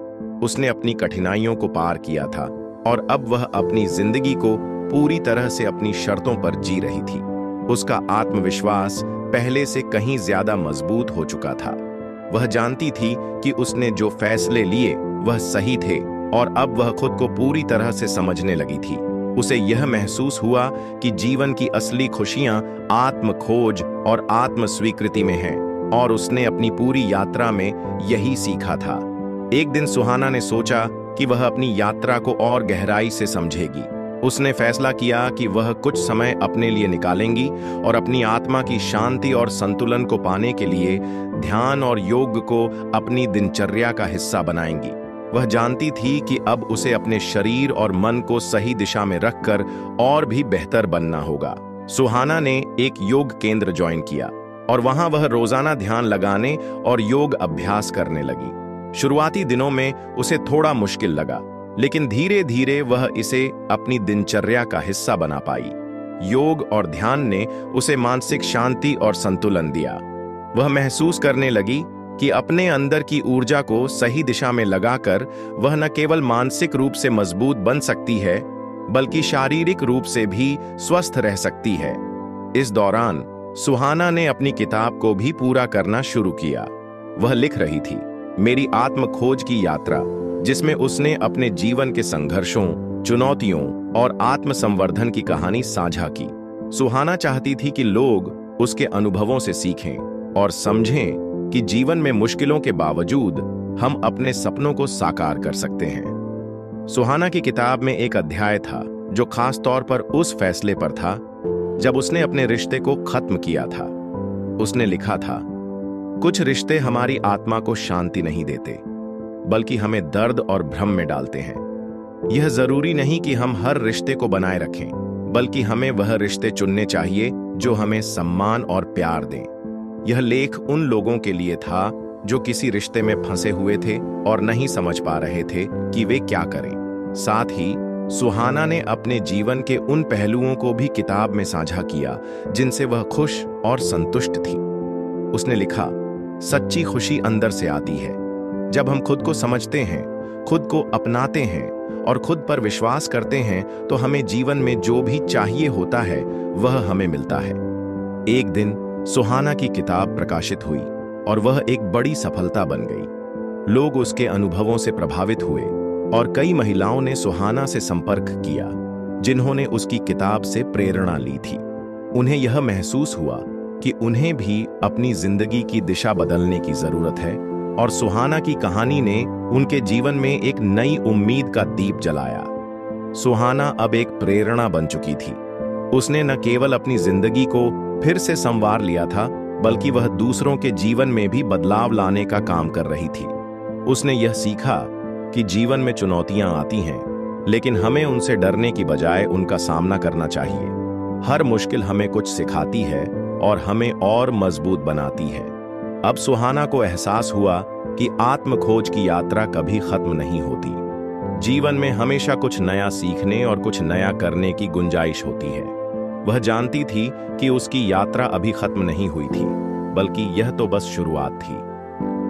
उसने अपनी कठिनाइयों को पार किया था और अब वह अपनी जिंदगी को पूरी तरह से अपनी शर्तों पर जी रही थी। उसका आत्मविश्वास पहले से कहीं ज्यादा मजबूत हो चुका था। वह जानती थी कि उसने जो फैसले लिए वह सही थे और अब वह खुद को पूरी तरह से समझने लगी थी। उसे यह महसूस हुआ कि जीवन की असली खुशियां आत्म खोज और आत्म स्वीकृति में हैं और उसने अपनी पूरी यात्रा में यही सीखा था। एक दिन सुहाना ने सोचा कि वह अपनी यात्रा को और गहराई से समझेगी। उसने फैसला किया कि वह कुछ समय अपने लिए निकालेंगी और अपनी आत्मा की शांति और संतुलन को पाने के लिए ध्यान और योग को अपनी दिनचर्या का हिस्सा बनाएंगी। वह जानती थी कि अब उसे अपने शरीर और मन को सही दिशा में रखकर और भी बेहतर बनना होगा। सुहाना ने एक योग केंद्र ज्वाइन किया और वहां वह रोजाना ध्यान लगाने और योग अभ्यास करने लगी। शुरुआती दिनों में उसे थोड़ा मुश्किल लगा, लेकिन धीरे धीरे वह इसे अपनी दिनचर्या का हिस्सा बना पाई। योग और ध्यान ने उसे मानसिक शांति और संतुलन दिया। वह महसूस करने लगी कि अपने अंदर की ऊर्जा को सही दिशा में लगाकर वह न केवल मानसिक रूप से मजबूत बन सकती है, बल्कि शारीरिक रूप से भी स्वस्थ रह सकती है। इस दौरान सुहाना ने अपनी किताब को भी पूरा करना शुरू किया। वह लिख रही थी, मेरी आत्म खोज की यात्रा, जिसमें उसने अपने जीवन के संघर्षों, चुनौतियों और आत्म संवर्धन की कहानी साझा की। सुहाना चाहती थी कि लोग उसके अनुभवों से सीखें और समझें कि जीवन में मुश्किलों के बावजूद हम अपने सपनों को साकार कर सकते हैं। सुहाना की किताब में एक अध्याय था जो खास तौर पर उस फैसले पर था जब उसने अपने रिश्ते को खत्म किया था। उसने लिखा था, कुछ रिश्ते हमारी आत्मा को शांति नहीं देते, बल्कि हमें दर्द और भ्रम में डालते हैं। यह जरूरी नहीं कि हम हर रिश्ते को बनाए रखें, बल्कि हमें वह रिश्ते चुनने चाहिए जो हमें सम्मान और प्यार दें। यह लेख उन लोगों के लिए था जो किसी रिश्ते में फंसे हुए थे और नहीं समझ पा रहे थे कि वे क्या करें। साथ ही सुहाना ने अपने जीवन के उन पहलुओं को भी किताब में साझा किया जिनसे वह खुश और संतुष्ट थी। उसने लिखा, सच्ची खुशी अंदर से आती है जब हम खुद को समझते हैं, खुद को अपनाते हैं और खुद पर विश्वास करते हैं, तो हमें जीवन में जो भी चाहिए होता है वह हमें मिलता है। एक दिन सुहाना की किताब प्रकाशित हुई और वह एक बड़ी सफलता बन गई। लोग उसके अनुभवों से प्रभावित हुए और कई महिलाओं ने सुहाना से संपर्क किया जिन्होंने उसकी किताब से प्रेरणा ली थी। उन्हें यह महसूस हुआ कि उन्हें भी अपनी जिंदगी की दिशा बदलने की जरूरत है और सुहाना की कहानी ने उनके जीवन में एक नई उम्मीद का दीप जलाया। सुहाना अब एक प्रेरणा बन चुकी थी। उसने न केवल अपनी जिंदगी को फिर से संवार लिया था, बल्कि वह दूसरों के जीवन में भी बदलाव लाने का काम कर रही थी। उसने यह सीखा कि जीवन में चुनौतियां आती हैं, लेकिन हमें उनसे डरने की बजाय उनका सामना करना चाहिए। हर मुश्किल हमें कुछ सिखाती है और हमें और मजबूत बनाती है। अब सुहाना को एहसास हुआ कि आत्म खोज की यात्रा कभी खत्म नहीं होती। जीवन में हमेशा कुछ नया सीखने और कुछ नया करने की गुंजाइश होती है। वह जानती थी कि उसकी यात्रा अभी खत्म नहीं हुई थी, बल्कि यह तो बस शुरुआत थी।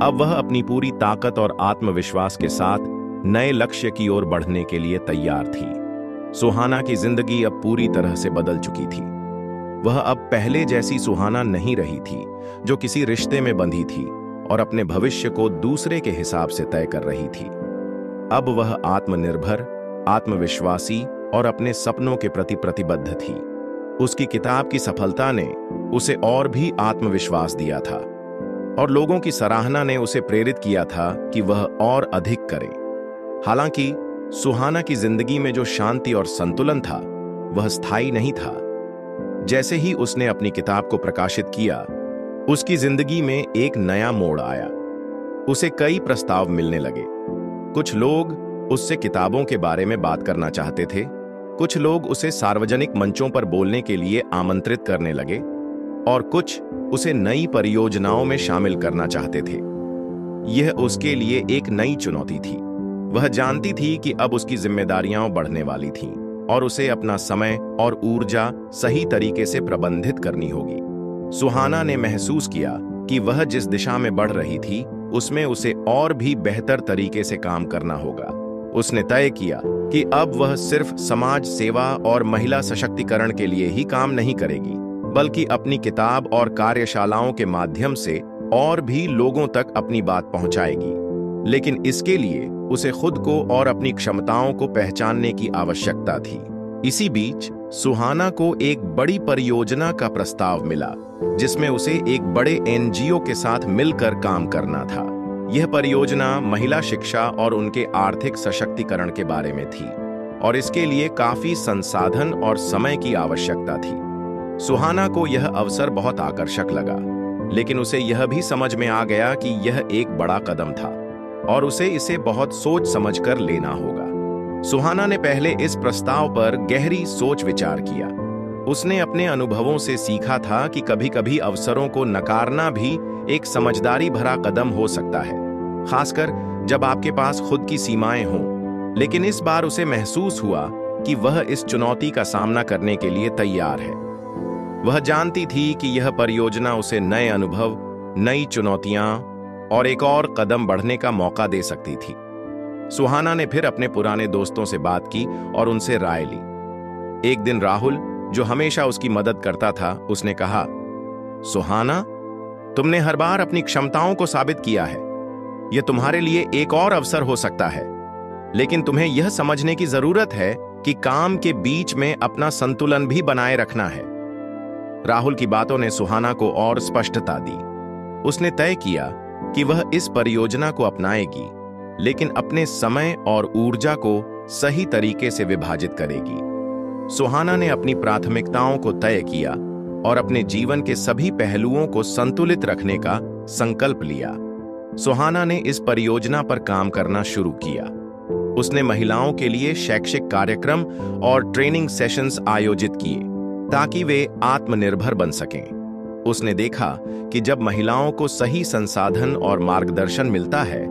अब वह अपनी पूरी ताकत और आत्मविश्वास के साथ नए लक्ष्य की ओर बढ़ने के लिए तैयार थी। सुहाना की जिंदगी अब पूरी तरह से बदल चुकी थी। वह अब पहले जैसी सुहाना नहीं रही थी जो किसी रिश्ते में बंधी थी और अपने भविष्य को दूसरे के हिसाब से तय कर रही थी। अब वह आत्मनिर्भर, आत्मविश्वासी और अपने सपनों के प्रति प्रतिबद्ध थी। उसकी किताब की सफलता ने उसे और भी आत्मविश्वास दिया था और लोगों की सराहना ने उसे प्रेरित किया था कि वह और अधिक करे। हालांकि सुहाना की जिंदगी में जो शांति और संतुलन था वह स्थायी नहीं था। जैसे ही उसने अपनी किताब को प्रकाशित किया, उसकी जिंदगी में एक नया मोड़ आया। उसे कई प्रस्ताव मिलने लगे। कुछ लोग उससे किताबों के बारे में बात करना चाहते थे, कुछ लोग उसे सार्वजनिक मंचों पर बोलने के लिए आमंत्रित करने लगे और कुछ उसे नई परियोजनाओं में शामिल करना चाहते थे। यह उसके लिए एक नई चुनौती थी। वह जानती थी कि अब उसकी जिम्मेदारियां बढ़ने वाली थीं और उसे अपना समय और ऊर्जा सही तरीके से प्रबंधित करनी होगी। सुहाना ने महसूस किया कि वह जिस दिशा में बढ़ रही थी उसमें उसे और भी बेहतर तरीके से काम करना होगा। उसने तय किया कि अब वह सिर्फ समाज सेवा और महिला सशक्तिकरण के लिए ही काम नहीं करेगी, बल्कि अपनी किताब और कार्यशालाओं के माध्यम से और भी लोगों तक अपनी बात पहुंचाएगी। लेकिन इसके लिए उसे खुद को और अपनी क्षमताओं को पहचानने की आवश्यकता थी। इसी बीच सुहाना को एक बड़ी परियोजना का प्रस्ताव मिला, जिसमें उसे एक बड़े एनजीओ के साथ मिलकर काम करना था। यह परियोजना महिला शिक्षा और उनके आर्थिक सशक्तिकरण के बारे में थी और इसके लिए काफी संसाधन और समय की आवश्यकता थी। सुहाना को यह अवसर बहुत आकर्षक लगा, लेकिन उसे यह भी समझ में आ गया कि यह एक बड़ा कदम था और उसे इसे बहुत सोच समझकर लेना होगा। सुहाना ने पहले इस प्रस्ताव पर गहरी सोच विचार किया। उसने अपने अनुभवों से सीखा था कि कभी-कभी अवसरों को नकारना भी एक समझदारी भरा कदम हो सकता है, खासकर जब आपके पास खुद की सीमाएं हों। लेकिन इस बार उसे महसूस हुआ कि वह इस चुनौती का सामना करने के लिए तैयार है। वह जानती थी कि यह परियोजना उसे नए अनुभव, नई चुनौतियां और एक और कदम बढ़ने का मौका दे सकती थी। सुहाना ने फिर अपने पुराने दोस्तों से बात की और उनसे राय ली। एक दिन राहुल, जो हमेशा उसकी मदद करता था, उसने कहा, सुहाना, तुमने हर बार अपनी क्षमताओं को साबित किया है। यह तुम्हारे लिए एक और अवसर हो सकता है, लेकिन तुम्हें यह समझने की जरूरत है कि काम के बीच में अपना संतुलन भी बनाए रखना है। राहुल की बातों ने सुहाना को और स्पष्टता दी। उसने तय किया कि वह इस परियोजना को अपनाएगी, लेकिन अपने समय और ऊर्जा को सही तरीके से विभाजित करेगी। सुहाना ने अपनी प्राथमिकताओं को तय किया और अपने जीवन के सभी पहलुओं को संतुलित रखने का संकल्प लिया। सुहाना ने इस परियोजना पर काम करना शुरू किया। उसने महिलाओं के लिए शैक्षिक कार्यक्रम और ट्रेनिंग सेशंस आयोजित किए ताकि वे आत्मनिर्भर बन सकें। उसने देखा कि जब महिलाओं को सही संसाधन और मार्गदर्शन मिलता है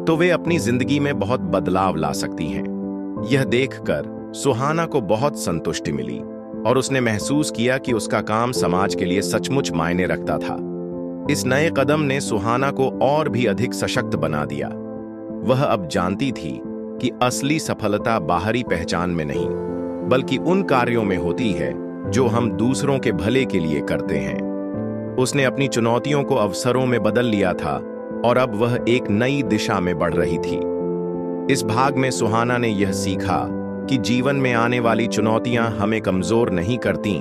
तो वे अपनी जिंदगी में बहुत बदलाव ला सकती हैं। यह देखकर सुहाना को बहुत संतुष्टि मिली और उसने महसूस किया कि उसका काम समाज के लिए सचमुच मायने रखता था। इस नए कदम ने सुहाना को और भी अधिक सशक्त बना दिया। वह अब जानती थी कि असली सफलता बाहरी पहचान में नहीं, बल्कि उन कार्यों में होती है जो हम दूसरों के भले के लिए करते हैं। उसने अपनी चुनौतियों को अवसरों में बदल लिया था और अब वह एक नई दिशा में बढ़ रही थी। इस भाग में सुहाना ने यह सीखा कि जीवन में आने वाली चुनौतियां हमें कमजोर नहीं करती,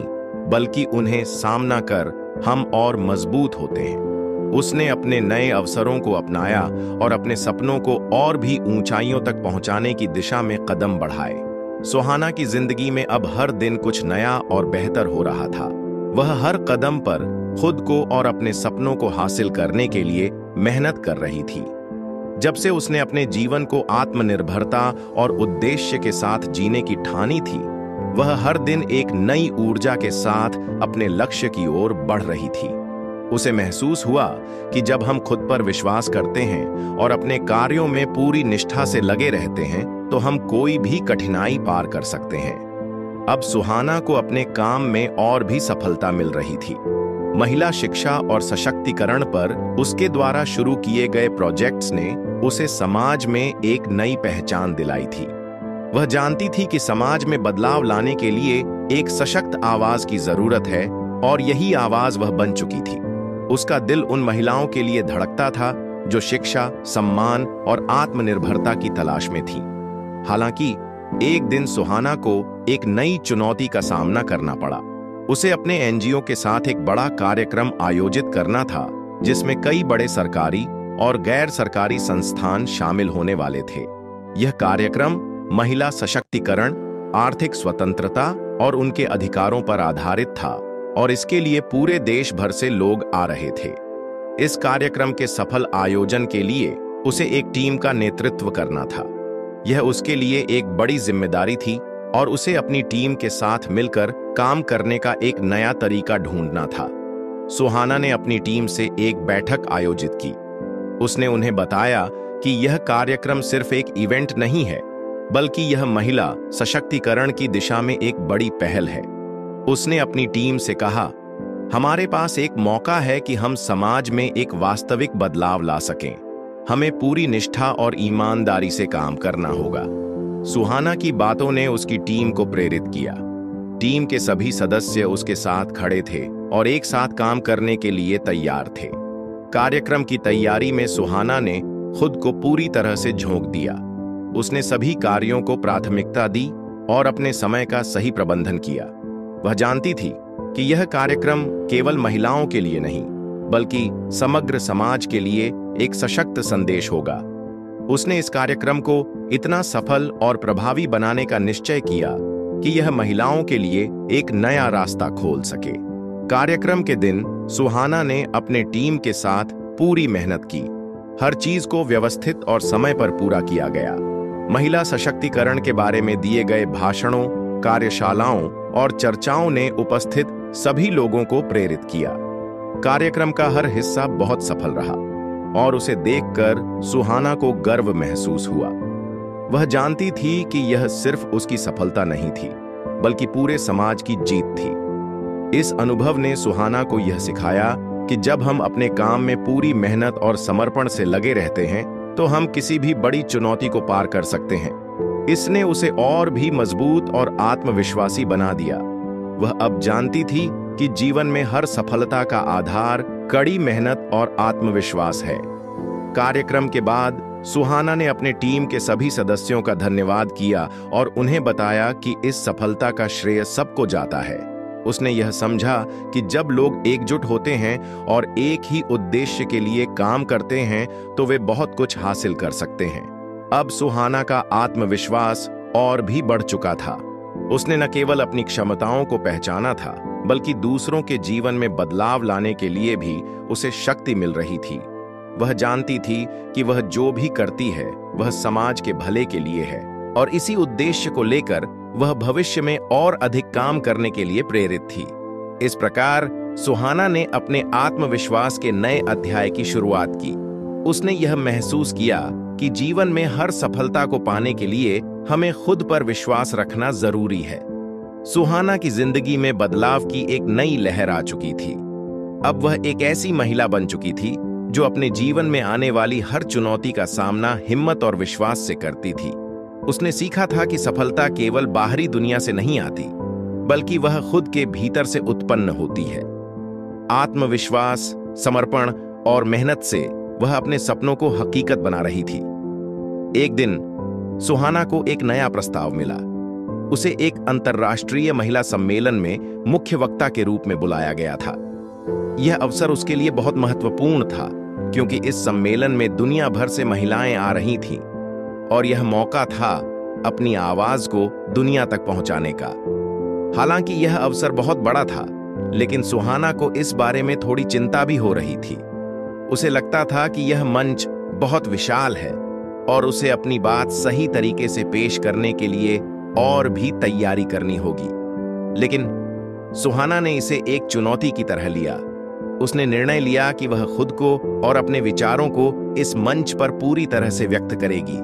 बल्कि उन्हें सामना कर हम और मजबूत होते हैं। उसने अपने नए अवसरों को अपनाया और अपने सपनों को और भी ऊंचाइयों तक पहुंचाने की दिशा में कदम बढ़ाए। सुहाना की जिंदगी में अब हर दिन कुछ नया और बेहतर हो रहा था। वह हर कदम पर खुद को और अपने सपनों को हासिल करने के लिए मेहनत कर रही थी। जब से उसने अपने जीवन को आत्मनिर्भरता और उद्देश्य के साथ जीने की ठानी थी, वह हर दिन एक नई ऊर्जा के साथ अपने लक्ष्य की ओर बढ़ रही थी। उसे महसूस हुआ कि जब हम खुद पर विश्वास करते हैं और अपने कार्यों में पूरी निष्ठा से लगे रहते हैं, तो हम कोई भी कठिनाई पार कर सकते हैं। अब सुहाना को अपने काम में और भी सफलता मिल रही थी। महिला शिक्षा और सशक्तिकरण पर उसके द्वारा शुरू किए गए प्रोजेक्ट्स ने उसे समाज में एक नई पहचान दिलाई थी। वह जानती थी कि समाज में बदलाव लाने के लिए एक सशक्त आवाज की जरूरत है और यही आवाज वह बन चुकी थी। उसका दिल उन महिलाओं के लिए धड़कता था जो शिक्षा, सम्मान और आत्मनिर्भरता की तलाश में थी। हालांकि एक दिन सुहाना को एक नई चुनौती का सामना करना पड़ा। उसे अपने एनजीओ के साथ एक बड़ा कार्यक्रम आयोजित करना था, जिसमें कई बड़े सरकारी और गैर सरकारी संस्थान शामिल होने वाले थे। यह कार्यक्रम महिला सशक्तिकरण, आर्थिक स्वतंत्रता और उनके अधिकारों पर आधारित था और इसके लिए पूरे देश भर से लोग आ रहे थे। इस कार्यक्रम के सफल आयोजन के लिए उसे एक टीम का नेतृत्व करना था। यह उसके लिए एक बड़ी जिम्मेदारी थी और उसे अपनी टीम के साथ मिलकर काम करने का एक नया तरीका ढूंढना था। सुहाना ने अपनी टीम से एक बैठक आयोजित की। उसने उन्हें बताया कि यह कार्यक्रम सिर्फ एक इवेंट नहीं है, बल्कि यह महिला सशक्तिकरण की दिशा में एक बड़ी पहल है। उसने अपनी टीम से कहा, हमारे पास एक मौका है कि हम समाज में एक वास्तविक बदलाव ला सकें। हमें पूरी निष्ठा और ईमानदारी से काम करना होगा। सुहाना की बातों ने उसकी टीम को प्रेरित किया। टीम के सभी सदस्य उसके साथ खड़े थे और एक साथ काम करने के लिए तैयार थे। कार्यक्रम की तैयारी में सुहाना ने खुद को पूरी तरह से झोंक दिया। उसने सभी कार्यों को प्राथमिकता दी और अपने समय का सही प्रबंधन किया। वह जानती थी कि यह कार्यक्रम केवल महिलाओं के लिए नहीं, बल्कि समग्र समाज के लिए एक सशक्त संदेश होगा। उसने इस कार्यक्रम को इतना सफल और प्रभावी बनाने का निश्चय किया कि यह महिलाओं के लिए एक नया रास्ता खोल सके। कार्यक्रम के दिन सुहाना ने अपने टीम के साथ पूरी मेहनत की। हर चीज को व्यवस्थित और समय पर पूरा किया गया। महिला सशक्तिकरण के बारे में दिए गए भाषणों, कार्यशालाओं और चर्चाओं ने उपस्थित सभी लोगों को प्रेरित किया। कार्यक्रम का हर हिस्सा बहुत सफल रहा और उसे देखकर सुहाना को गर्व महसूस हुआ। वह जानती थी कि यह सिर्फ उसकी सफलता नहीं थी, बल्कि पूरे समाज की जीत थी। इस अनुभव ने सुहाना को यह सिखाया कि जब हम अपने काम में पूरी मेहनत और समर्पण से लगे रहते हैं, तो हम किसी भी बड़ी चुनौती को पार कर सकते हैं। इसने उसे और भी मजबूत और आत्मविश्वासी बना दिया। वह अब जानती थी कि जीवन में हर सफलता का आधार कड़ी मेहनत और आत्मविश्वास है। कार्यक्रम के बाद सुहाना ने अपने टीम के सभी सदस्यों का धन्यवाद किया और उन्हें बताया कि इस सफलता का श्रेय सबको जाता है। उसने यह समझा कि जब लोग एकजुट होते हैं और एक ही उद्देश्य के लिए काम करते हैं तो वे बहुत कुछ हासिल कर सकते हैं। अब सुहाना का आत्मविश्वास और भी बढ़ चुका था। उसने न केवल अपनी क्षमताओं को पहचाना था, बल्कि दूसरों के जीवन में बदलाव लाने के लिए भी उसे शक्ति मिल रही थी। वह जानती थी कि वह जो भी करती है वह समाज के भले के लिए है और इसी उद्देश्य को लेकर वह भविष्य में और अधिक काम करने के लिए प्रेरित थी। इस प्रकार सुहाना ने अपने आत्मविश्वास के नए अध्याय की शुरुआत की। उसने यह महसूस किया कि जीवन में हर सफलता को पाने के लिए हमें खुद पर विश्वास रखना जरूरी है। सुहाना की जिंदगी में बदलाव की एक नई लहर आ चुकी थी। अब वह एक ऐसी महिला बन चुकी थी जो अपने जीवन में आने वाली हर चुनौती का सामना हिम्मत और विश्वास से करती थी। उसने सीखा था कि सफलता केवल बाहरी दुनिया से नहीं आती, बल्कि वह खुद के भीतर से उत्पन्न होती है। आत्मविश्वास, समर्पण और मेहनत से वह अपने सपनों को हकीकत बना रही थी। एक दिन सुहाना को एक नया प्रस्ताव मिला। उसे एक अंतर्राष्ट्रीय महिला सम्मेलन में मुख्य वक्ता के रूप में बुलाया गया था। यह अवसर उसके लिए बहुत महत्वपूर्ण था, क्योंकि इस सम्मेलन में दुनिया भर से महिलाएं आ रही थीं और यह मौका था अपनी आवाज को दुनिया तक पहुंचाने का। हालांकि यह अवसर बहुत बड़ा था, लेकिन सुहाना को इस बारे में थोड़ी चिंता भी हो रही थी। उसे लगता था कि यह मंच बहुत विशाल है और उसे अपनी बात सही तरीके से पेश करने के लिए और भी तैयारी करनी होगी। लेकिन सुहाना ने इसे एक चुनौती की तरह लिया। उसने निर्णय लिया कि वह खुद को और अपने विचारों को इस मंच पर पूरी तरह से व्यक्त करेगी।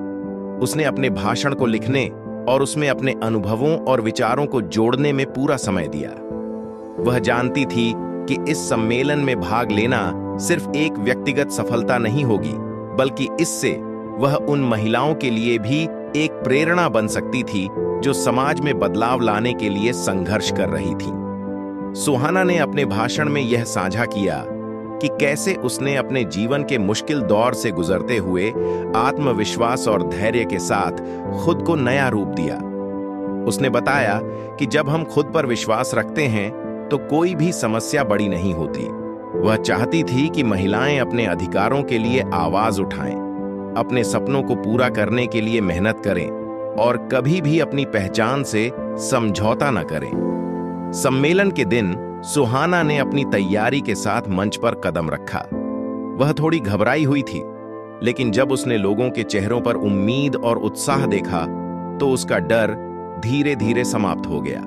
उसने अपने भाषण को लिखने और उसमें अपने अनुभवों और विचारों को जोड़ने में पूरा समय दिया। वह जानती थी कि इस सम्मेलन में भाग लेना सिर्फ एक व्यक्तिगत सफलता नहीं होगी, बल्कि इससे वह उन महिलाओं के लिए भी एक प्रेरणा बन सकती थी जो समाज में बदलाव लाने के लिए संघर्ष कर रही थी। सुहाना ने अपने भाषण में यह साझा किया कि कैसे उसने अपने जीवन के मुश्किल दौर से गुजरते हुए आत्मविश्वास और धैर्य के साथ खुद को नया रूप दिया। उसने बताया कि जब हम खुद पर विश्वास रखते हैं तो कोई भी समस्या बड़ी नहीं होती। वह चाहती थी कि महिलाएं अपने अधिकारों के लिए आवाज उठाएं, अपने सपनों को पूरा करने के लिए मेहनत करें और कभी भी अपनी पहचान से समझौता न करें। सम्मेलन के दिन सुहाना ने अपनी तैयारी के साथ मंच पर कदम रखा। वह थोड़ी घबराई हुई थी, लेकिन जब उसने लोगों के चेहरों पर उम्मीद और उत्साह देखा तो उसका डर धीरे धीरे समाप्त हो गया।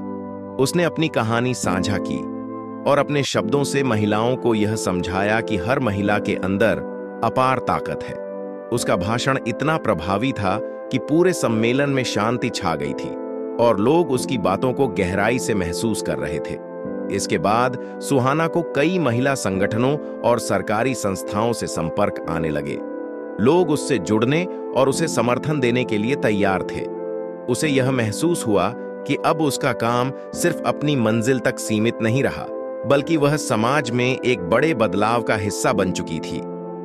उसने अपनी कहानी साझा की और अपने शब्दों से महिलाओं को यह समझाया कि हर महिला के अंदर अपार ताकत है। उसका भाषण इतना प्रभावी था कि पूरे सम्मेलन में शांति छा गई थी और लोग उसकी बातों को गहराई से महसूस कर रहे थे। इसके बाद सुहाना को कई महिला संगठनों और सरकारी संस्थाओं से संपर्क आने लगे। लोग उससे जुड़ने और उसे समर्थन देने के लिए तैयार थे। उसे यह महसूस हुआ कि अब उसका काम सिर्फ अपनी मंजिल तक सीमित नहीं रहा, बल्कि वह समाज में एक बड़े बदलाव का हिस्सा बन चुकी थी।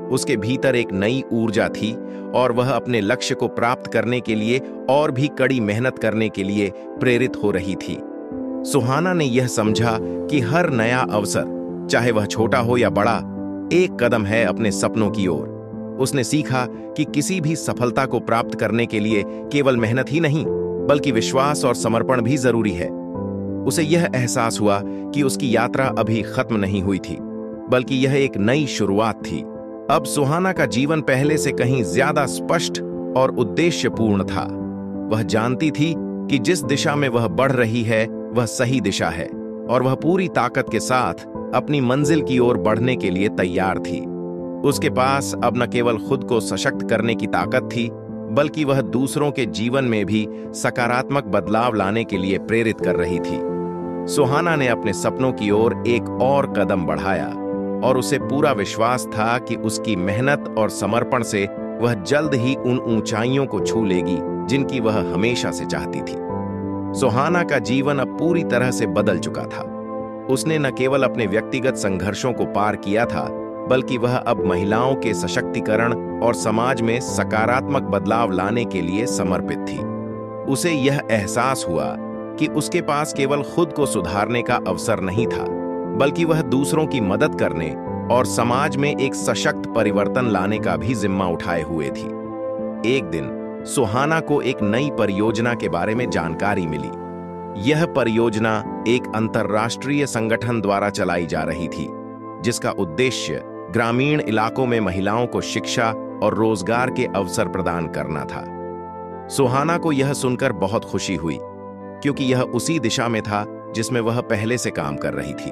उसके भीतर एक नई ऊर्जा थी और वह अपने लक्ष्य को प्राप्त करने के लिए और भी कड़ी मेहनत करने के लिए प्रेरित हो रही थी। सुहाना ने यह समझा कि हर नया अवसर, चाहे वह छोटा हो या बड़ा, एक कदम है अपने सपनों की ओर। उसने सीखा कि किसी भी सफलता को प्राप्त करने के लिए केवल मेहनत ही नहीं, बल्कि विश्वास और समर्पण भी जरूरी है। उसे यह एहसास हुआ कि उसकी यात्रा अभी खत्म नहीं हुई थी, बल्कि यह एक नई शुरुआत थी। अब सुहाना का जीवन पहले से कहीं ज्यादा स्पष्ट और उद्देश्यपूर्ण था। वह जानती थी कि जिस दिशा में वह बढ़ रही है वह सही दिशा है और वह पूरी ताकत के साथ अपनी मंजिल की ओर बढ़ने के लिए तैयार थी। उसके पास अब न केवल खुद को सशक्त करने की ताकत थी, बल्कि वह दूसरों के जीवन में भी सकारात्मक बदलाव लाने के लिए प्रेरित कर रही थी। सुहाना ने अपने सपनों की ओर एक और कदम बढ़ाया और उसे पूरा विश्वास था कि उसकी मेहनत और समर्पण से वह जल्द ही उन ऊंचाइयों को छू लेगी जिनकी वह हमेशा से चाहती थी। सुहाना का जीवन अब पूरी तरह से बदल चुका था। उसने न केवल अपने व्यक्तिगत संघर्षों को पार किया था, बल्कि वह अब महिलाओं के सशक्तिकरण और समाज में सकारात्मक बदलाव लाने के लिए समर्पित थी। उसे यह एहसास हुआ कि उसके पास केवल खुद को सुधारने का अवसर नहीं था, बल्कि वह दूसरों की मदद करने और समाज में एक सशक्त परिवर्तन लाने का भी जिम्मा उठाए हुए थी। एक दिन सुहाना को एक नई परियोजना के बारे में जानकारी मिली। यह परियोजना एक अंतर्राष्ट्रीय संगठन द्वारा चलाई जा रही थी, जिसका उद्देश्य ग्रामीण इलाकों में महिलाओं को शिक्षा और रोजगार के अवसर प्रदान करना था। सुहाना को यह सुनकर बहुत खुशी हुई, क्योंकि यह उसी दिशा में था जिसमें वह पहले से काम कर रही थी।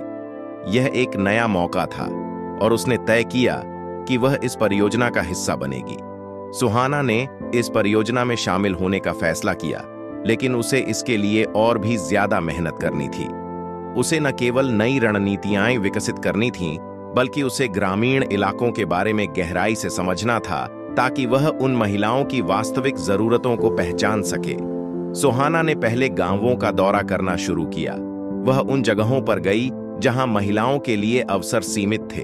यह एक नया मौका था और उसने तय किया कि वह इस परियोजना का हिस्सा बनेगी। सुहाना ने इस परियोजना में शामिल होने का फैसला किया, लेकिन उसे इसके लिए और भी ज्यादा मेहनत करनी थी। उसे न केवल नई रणनीतियां विकसित करनी थीं, बल्कि उसे ग्रामीण इलाकों के बारे में गहराई से समझना था, ताकि वह उन महिलाओं की वास्तविक जरूरतों को पहचान सके। सुहाना ने पहले गांवों का दौरा करना शुरू किया। वह उन जगहों पर गई जहां महिलाओं के लिए अवसर सीमित थे।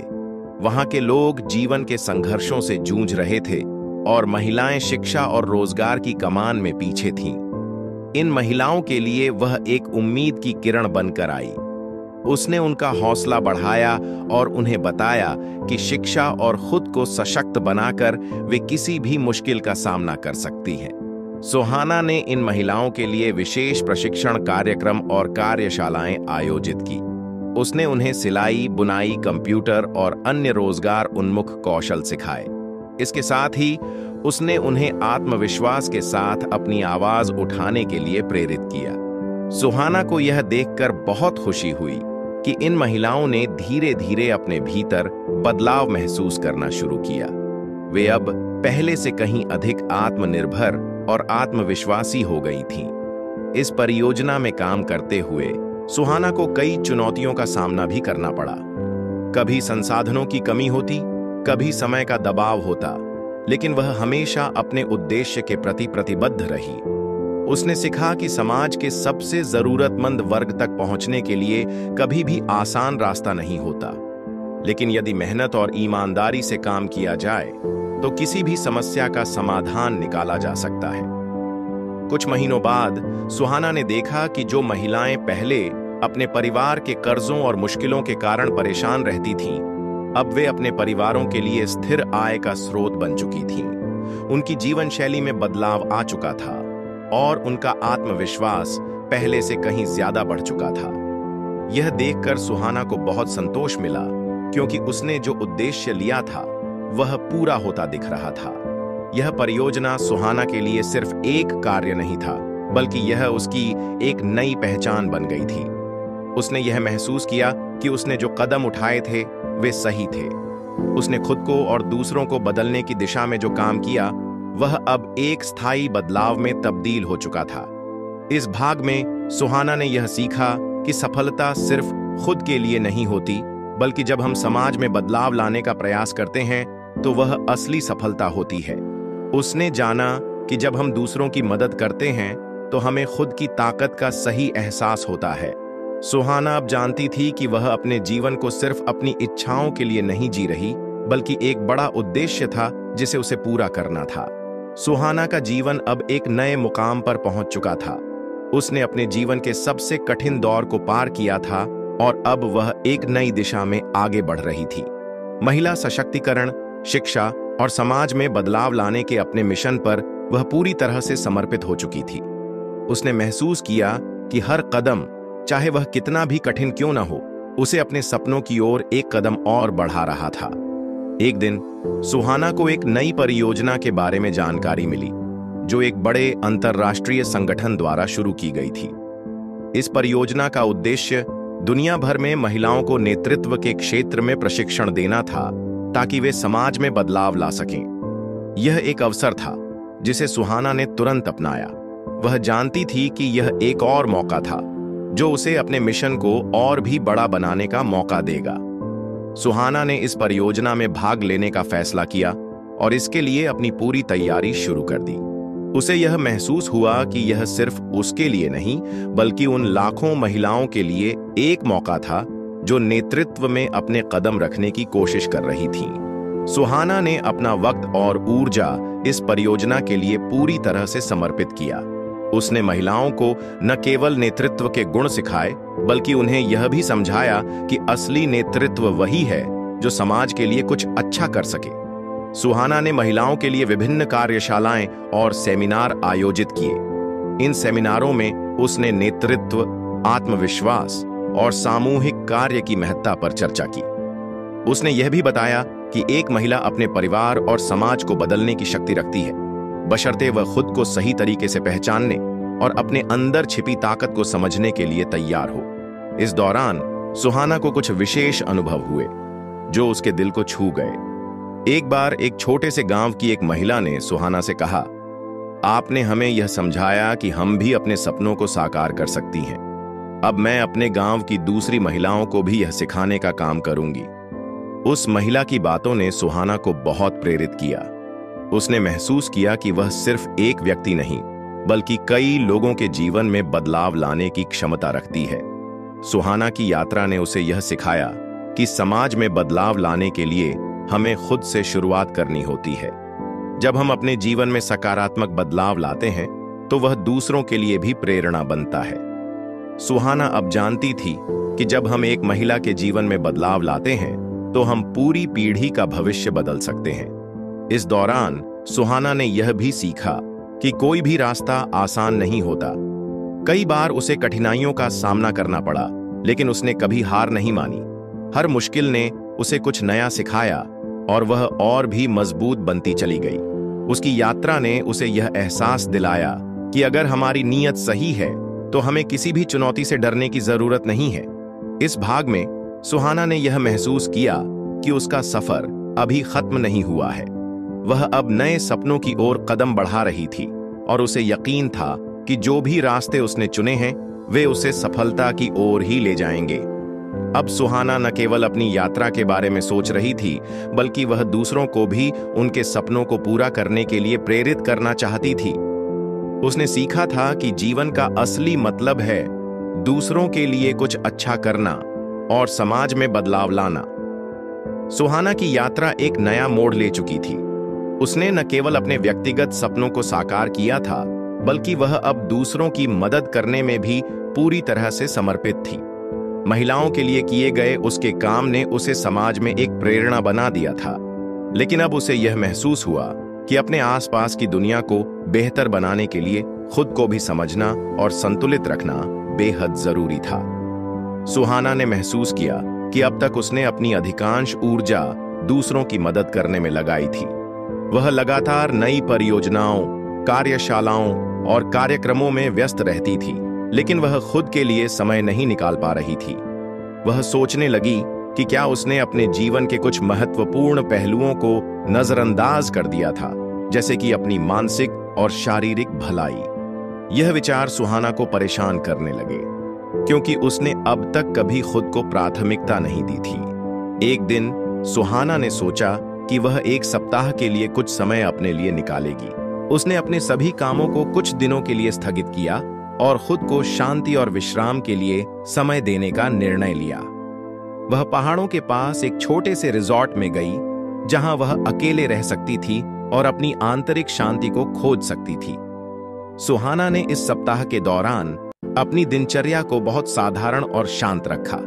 वहां के लोग जीवन के संघर्षों से जूझ रहे थे और महिलाएं शिक्षा और रोजगार की कमान में पीछे थीं। इन महिलाओं के लिए वह एक उम्मीद की किरण बनकर आई। उसने उनका हौसला बढ़ाया और उन्हें बताया कि शिक्षा और खुद को सशक्त बनाकर वे किसी भी मुश्किल का सामना कर सकती हैं। सुहाना ने इन महिलाओं के लिए विशेष प्रशिक्षण कार्यक्रम और कार्यशालाएं आयोजित की। उसने उन्हें सिलाई, बुनाई, कंप्यूटर और अन्य रोजगार उन्मुख कौशल सिखाए। इसके साथ ही उसने उन्हें आत्मविश्वास के साथ अपनी आवाज उठाने के लिए प्रेरित किया। सुहाना को यह देखकर बहुत खुशी हुई कि इन महिलाओं ने धीरे धीरे अपने भीतर बदलाव महसूस करना शुरू किया। वे अब पहले से कहीं अधिक आत्मनिर्भर और आत्मविश्वासी हो गई थीं। इस परियोजना में काम करते हुए सुहाना को कई चुनौतियों का सामना भी करना पड़ा। कभी संसाधनों की कमी होती, कभी समय का दबाव होता, लेकिन वह हमेशा अपने उद्देश्य के प्रति प्रतिबद्ध रही। उसने सीखा कि समाज के सबसे जरूरतमंद वर्ग तक पहुंचने के लिए कभी भी आसान रास्ता नहीं होता, लेकिन यदि मेहनत और ईमानदारी से काम किया जाए तो किसी भी समस्या का समाधान निकाला जा सकता है। कुछ महीनों बाद सुहाना ने देखा कि जो महिलाएं पहले अपने परिवार के कर्जों और मुश्किलों के कारण परेशान रहती थीं, अब वे अपने परिवारों के लिए स्थिर आय का स्रोत बन चुकी थीं। उनकी जीवन शैली में बदलाव आ चुका था और उनका आत्मविश्वास पहले से कहीं ज्यादा बढ़ चुका था। यह देखकर सुहाना को बहुत संतोष मिला, क्योंकि उसने जो उद्देश्य लिया था वह पूरा होता दिख रहा था। यह परियोजना सुहाना के लिए सिर्फ एक कार्य नहीं था, बल्कि यह उसकी एक नई पहचान बन गई थी। उसने यह महसूस किया कि उसने जो कदम उठाए थे वे सही थे। उसने खुद को और दूसरों को बदलने की दिशा में जो काम किया, वह अब एक स्थायी बदलाव में तब्दील हो चुका था। इस भाग में सुहाना ने यह सीखा कि सफलता सिर्फ खुद के लिए नहीं होती, बल्कि जब हम समाज में बदलाव लाने का प्रयास करते हैं तो वह असली सफलता होती है। उसने जाना कि जब हम दूसरों की मदद करते हैं तो हमें खुद की ताकत का सही एहसास होता है। सुहाना अब जानती थी कि वह अपने जीवन को सिर्फ अपनी इच्छाओं के लिए नहीं जी रही, बल्कि एक बड़ा उद्देश्य था जिसे उसे पूरा करना था। सुहाना का जीवन अब एक नए मुकाम पर पहुंच चुका था। उसने अपने जीवन के सबसे कठिन दौर को पार किया था और अब वह एक नई दिशा में आगे बढ़ रही थी। महिला सशक्तिकरण, शिक्षा और समाज में बदलाव लाने के अपने मिशन पर वह पूरी तरह से समर्पित हो चुकी थी। उसने महसूस किया कि हर कदम, चाहे वह कितना भी कठिन क्यों न हो, उसे अपने सपनों की ओर एक कदम और बढ़ा रहा था। एक दिन सुहाना को एक नई परियोजना के बारे में जानकारी मिली, जो एक बड़े अंतर्राष्ट्रीय संगठन द्वारा शुरू की गई थी। इस परियोजना का उद्देश्य दुनिया भर में महिलाओं को नेतृत्व के क्षेत्र में प्रशिक्षण देना था, ताकि वे समाज में बदलाव ला सकें। यह एक अवसर था जिसे सुहाना ने तुरंत अपनाया। वह जानती थी कि यह एक और मौका था जो उसे अपने मिशन को और भी बड़ा बनाने का मौका देगा। सुहाना ने इस परियोजना में भाग लेने का फैसला किया और इसके लिए अपनी पूरी तैयारी शुरू कर दी। उसे यह महसूस हुआ कि यह सिर्फ उसके लिए नहीं, बल्कि उन लाखों महिलाओं के लिए एक मौका था जो नेतृत्व में अपने कदम रखने की कोशिश कर रही थीं। सुहाना ने अपना वक्त और ऊर्जा इस परियोजना के लिए पूरी तरह से समर्पित किया। उसने महिलाओं को न केवल नेतृत्व के गुण सिखाए, बल्कि उन्हें यह भी समझाया कि असली नेतृत्व वही है जो समाज के लिए कुछ अच्छा कर सके। सुहाना ने महिलाओं के लिए विभिन्न कार्यशालाएं और सेमिनार आयोजित किए। इन सेमिनारों में उसने नेतृत्व, आत्मविश्वास और सामूहिक कार्य की महत्ता पर चर्चा की। उसने यह भी बताया कि एक महिला अपने परिवार और समाज को बदलने की शक्ति रखती है, बशर्ते वह खुद को सही तरीके से पहचानने और अपने अंदर छिपी ताकत को समझने के लिए तैयार हो। इस दौरान सुहाना को कुछ विशेष अनुभव हुए जो उसके दिल को छू गए। एक बार एक छोटे से गांव की एक महिला ने सुहाना से कहा, आपने हमें यह समझाया कि हम भी अपने सपनों को साकार कर सकती हैं। अब मैं अपने गांव की दूसरी महिलाओं को भी यह सिखाने का काम करूंगी। उस महिला की बातों ने सुहाना को बहुत प्रेरित किया। उसने महसूस किया कि वह सिर्फ एक व्यक्ति नहीं, बल्कि कई लोगों के जीवन में बदलाव लाने की क्षमता रखती है। सुहाना की यात्रा ने उसे यह सिखाया कि समाज में बदलाव लाने के लिए हमें खुद से शुरुआत करनी होती है। जब हम अपने जीवन में सकारात्मक बदलाव लाते हैं, तो वह दूसरों के लिए भी प्रेरणा बनता है। सुहाना अब जानती थी कि जब हम एक महिला के जीवन में बदलाव लाते हैं, तो हम पूरी पीढ़ी का भविष्य बदल सकते हैं। इस दौरान सुहाना ने यह भी सीखा कि कोई भी रास्ता आसान नहीं होता। कई बार उसे कठिनाइयों का सामना करना पड़ा, लेकिन उसने कभी हार नहीं मानी। हर मुश्किल ने उसे कुछ नया सिखाया और वह और भी मजबूत बनती चली गई। उसकी यात्रा ने उसे यह एहसास दिलाया कि अगर हमारी नीयत सही है, तो हमें किसी भी चुनौती से डरने की जरूरत नहीं है। इस भाग में सुहाना ने यह महसूस किया कि उसका सफर अभी खत्म नहीं हुआ है। वह अब नए सपनों की ओर कदम बढ़ा रही थी और उसे यकीन था कि जो भी रास्ते उसने चुने हैं, वे उसे सफलता की ओर ही ले जाएंगे। अब सुहाना न केवल अपनी यात्रा के बारे में सोच रही थी, बल्कि वह दूसरों को भी उनके सपनों को पूरा करने के लिए प्रेरित करना चाहती थी। उसने सीखा था कि जीवन का असली मतलब है दूसरों के लिए कुछ अच्छा करना और समाज में बदलाव लाना। सुहाना की यात्रा एक नया मोड़ ले चुकी थी। उसने न केवल अपने व्यक्तिगत सपनों को साकार किया था, बल्कि वह अब दूसरों की मदद करने में भी पूरी तरह से समर्पित थी। महिलाओं के लिए किए गए उसके काम ने उसे समाज में एक प्रेरणा बना दिया था, लेकिन अब उसे यह महसूस हुआ कि अपने आसपास की दुनिया को बेहतर बनाने के लिए खुद को भी समझना और संतुलित रखना बेहद जरूरी था। सुहाना ने महसूस किया कि अब तक उसने अपनी अधिकांश ऊर्जा दूसरों की मदद करने में लगाई थी। वह लगातार नई परियोजनाओं, कार्यशालाओं और कार्यक्रमों में व्यस्त रहती थी, लेकिन वह खुद के लिए समय नहीं निकाल पा रही थी। वह सोचने लगी कि क्या उसने अपने जीवन के कुछ महत्वपूर्ण पहलुओं को नजरअंदाज कर दिया था, जैसे कि अपनी मानसिक और शारीरिक भलाई। यह विचार सुहाना को परेशान करने लगे, क्योंकि उसने अब तक कभी खुद को प्राथमिकता नहीं दी थी। एक दिन सुहाना ने सोचा कि वह एक सप्ताह के लिए कुछ समय अपने लिए निकालेगी। उसने अपने सभी कामों को कुछ दिनों के लिए स्थगित किया और खुद को शांति और विश्राम के लिए समय देने का निर्णय लिया। वह पहाड़ों के पास एक छोटे से रिजॉर्ट में गई, जहां वह अकेले रह सकती थी और अपनी आंतरिक शांति को खोज सकती थी। सुहाना ने इस सप्ताह के दौरान अपनी दिनचर्या को बहुत साधारण और शांत रखा।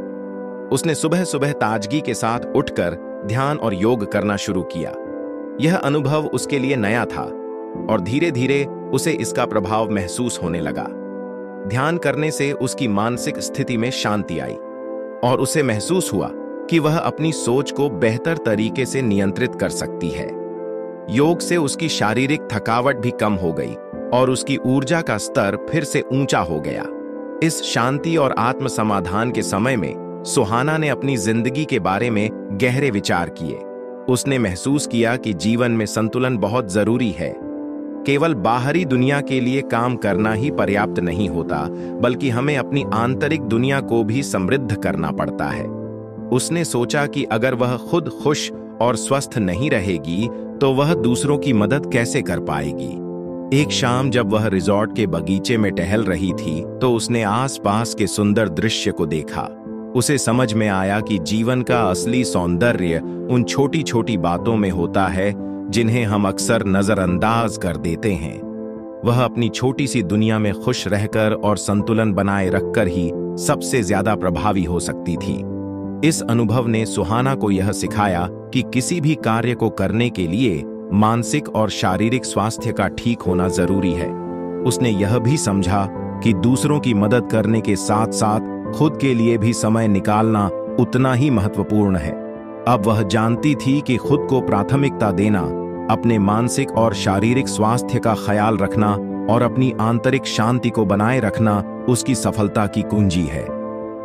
उसने सुबह सुबह ताजगी के साथ उठकर ध्यान और योग करना शुरू किया। यह अनुभव उसके लिए नया था और धीरे धीरे उसे इसका प्रभाव महसूस होने लगा। ध्यान करने से उसकी मानसिक स्थिति में शांति आई और उसे महसूस हुआ कि वह अपनी सोच को बेहतर तरीके से नियंत्रित कर सकती है। योग से उसकी शारीरिक थकावट भी कम हो गई और उसकी ऊर्जा का स्तर फिर से ऊंचा हो गया। इस शांति और आत्म समाधान के समय में सुहाना ने अपनी जिंदगी के बारे में गहरे विचार किए। उसने महसूस किया कि जीवन में संतुलन बहुत जरूरी है। केवल बाहरी दुनिया के लिए काम करना ही पर्याप्त नहीं होता, बल्कि हमें अपनी आंतरिक दुनिया को भी समृद्ध करना पड़ता है। उसने सोचा कि अगर वह खुद खुश और स्वस्थ नहीं रहेगी, तो वह दूसरों की मदद कैसे कर पाएगी। एक शाम जब वह रिजॉर्ट के बगीचे में टहल रही थी, तो उसने आसपास के सुंदर दृश्य को देखा। उसे समझ में आया कि जीवन का असली सौंदर्य उन छोटी छोटी बातों में होता है जिन्हें हम अक्सर नजरअंदाज कर देते हैं। वह अपनी छोटी सी दुनिया में खुश रहकर और संतुलन बनाए रखकर ही सबसे ज्यादा प्रभावी हो सकती थी। इस अनुभव ने सुहाना को यह सिखाया कि किसी भी कार्य को करने के लिए मानसिक और शारीरिक स्वास्थ्य का ठीक होना जरूरी है। उसने यह भी समझा कि दूसरों की मदद करने के साथ साथ खुद के लिए भी समय निकालना उतना ही महत्वपूर्ण है। अब वह जानती थी कि खुद को प्राथमिकता देना, अपने मानसिक और शारीरिक स्वास्थ्य का ख्याल रखना और अपनी आंतरिक शांति को बनाए रखना उसकी सफलता की कुंजी है।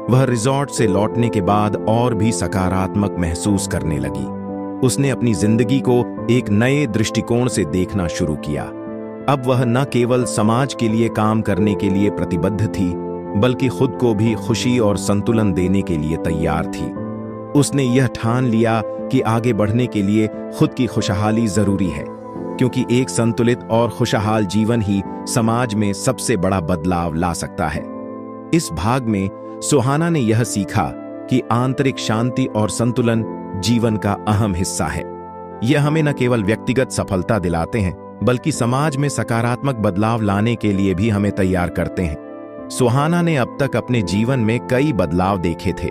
वह रिजॉर्ट से लौटने के बाद और भी सकारात्मक महसूस करने लगी। उसने अपनी जिंदगी को एक नए दृष्टिकोण से देखना शुरू किया। अब वह न केवल समाज के लिए काम करने के लिए प्रतिबद्ध थी, बल्कि खुद को भी खुशी और संतुलन देने के लिए तैयार थी। उसने यह ठान लिया कि आगे बढ़ने के लिए खुद की खुशहाली जरूरी है, क्योंकि एक संतुलित और खुशहाल जीवन ही समाज में सबसे बड़ा बदलाव ला सकता है। इस भाग में सुहाना ने यह सीखा कि आंतरिक शांति और संतुलन जीवन का अहम हिस्सा है। यह हमें न केवल व्यक्तिगत सफलता दिलाते हैं, बल्कि समाज में सकारात्मक बदलाव लाने के लिए भी हमें तैयार करते हैं। सुहाना ने अब तक अपने जीवन में कई बदलाव देखे थे।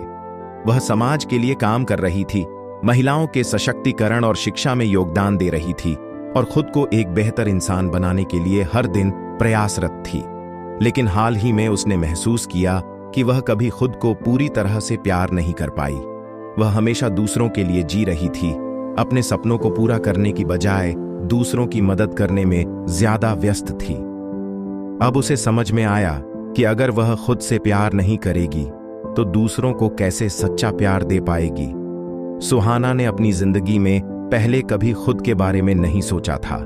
वह समाज के लिए काम कर रही थी, महिलाओं के सशक्तिकरण और शिक्षा में योगदान दे रही थी और खुद को एक बेहतर इंसान बनाने के लिए हर दिन प्रयासरत थी। लेकिन हाल ही में उसने महसूस किया कि वह कभी खुद को पूरी तरह से प्यार नहीं कर पाई। वह हमेशा दूसरों के लिए जी रही थी, अपने सपनों को पूरा करने की बजाय दूसरों की मदद करने में ज्यादा व्यस्त थी। अब उसे समझ में आया कि अगर वह खुद से प्यार नहीं करेगी तो दूसरों को कैसे सच्चा प्यार दे पाएगी। सुहाना ने अपनी जिंदगी में पहले कभी खुद के बारे में नहीं सोचा था।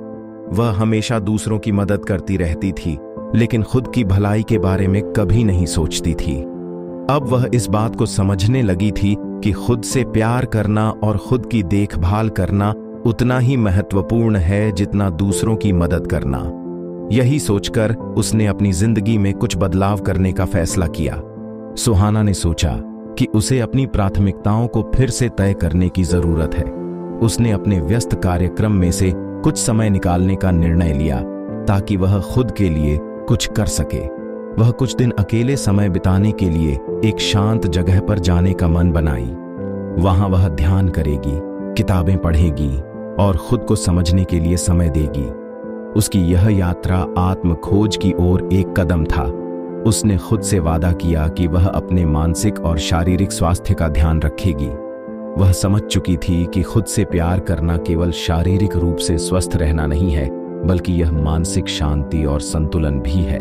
वह हमेशा दूसरों की मदद करती रहती थी, लेकिन खुद की भलाई के बारे में कभी नहीं सोचती थी। अब वह इस बात को समझने लगी थी कि खुद से प्यार करना और खुद की देखभाल करना उतना ही महत्वपूर्ण है जितना दूसरों की मदद करना। यही सोचकर उसने अपनी जिंदगी में कुछ बदलाव करने का फैसला किया। सुहाना ने सोचा कि उसे अपनी प्राथमिकताओं को फिर से तय करने की जरूरत है। उसने अपने व्यस्त कार्यक्रम में से कुछ समय निकालने का निर्णय लिया ताकि वह खुद के लिए कुछ कर सके। वह कुछ दिन अकेले समय बिताने के लिए एक शांत जगह पर जाने का मन बनाई। वहां वह ध्यान करेगी, किताबें पढ़ेगी और खुद को समझने के लिए समय देगी। उसकी यह यात्रा आत्म खोज की ओर एक कदम था। उसने खुद से वादा किया कि वह अपने मानसिक और शारीरिक स्वास्थ्य का ध्यान रखेगी। वह समझ चुकी थी कि खुद से प्यार करना केवल शारीरिक रूप से स्वस्थ रहना नहीं है, बल्कि यह मानसिक शांति और संतुलन भी है।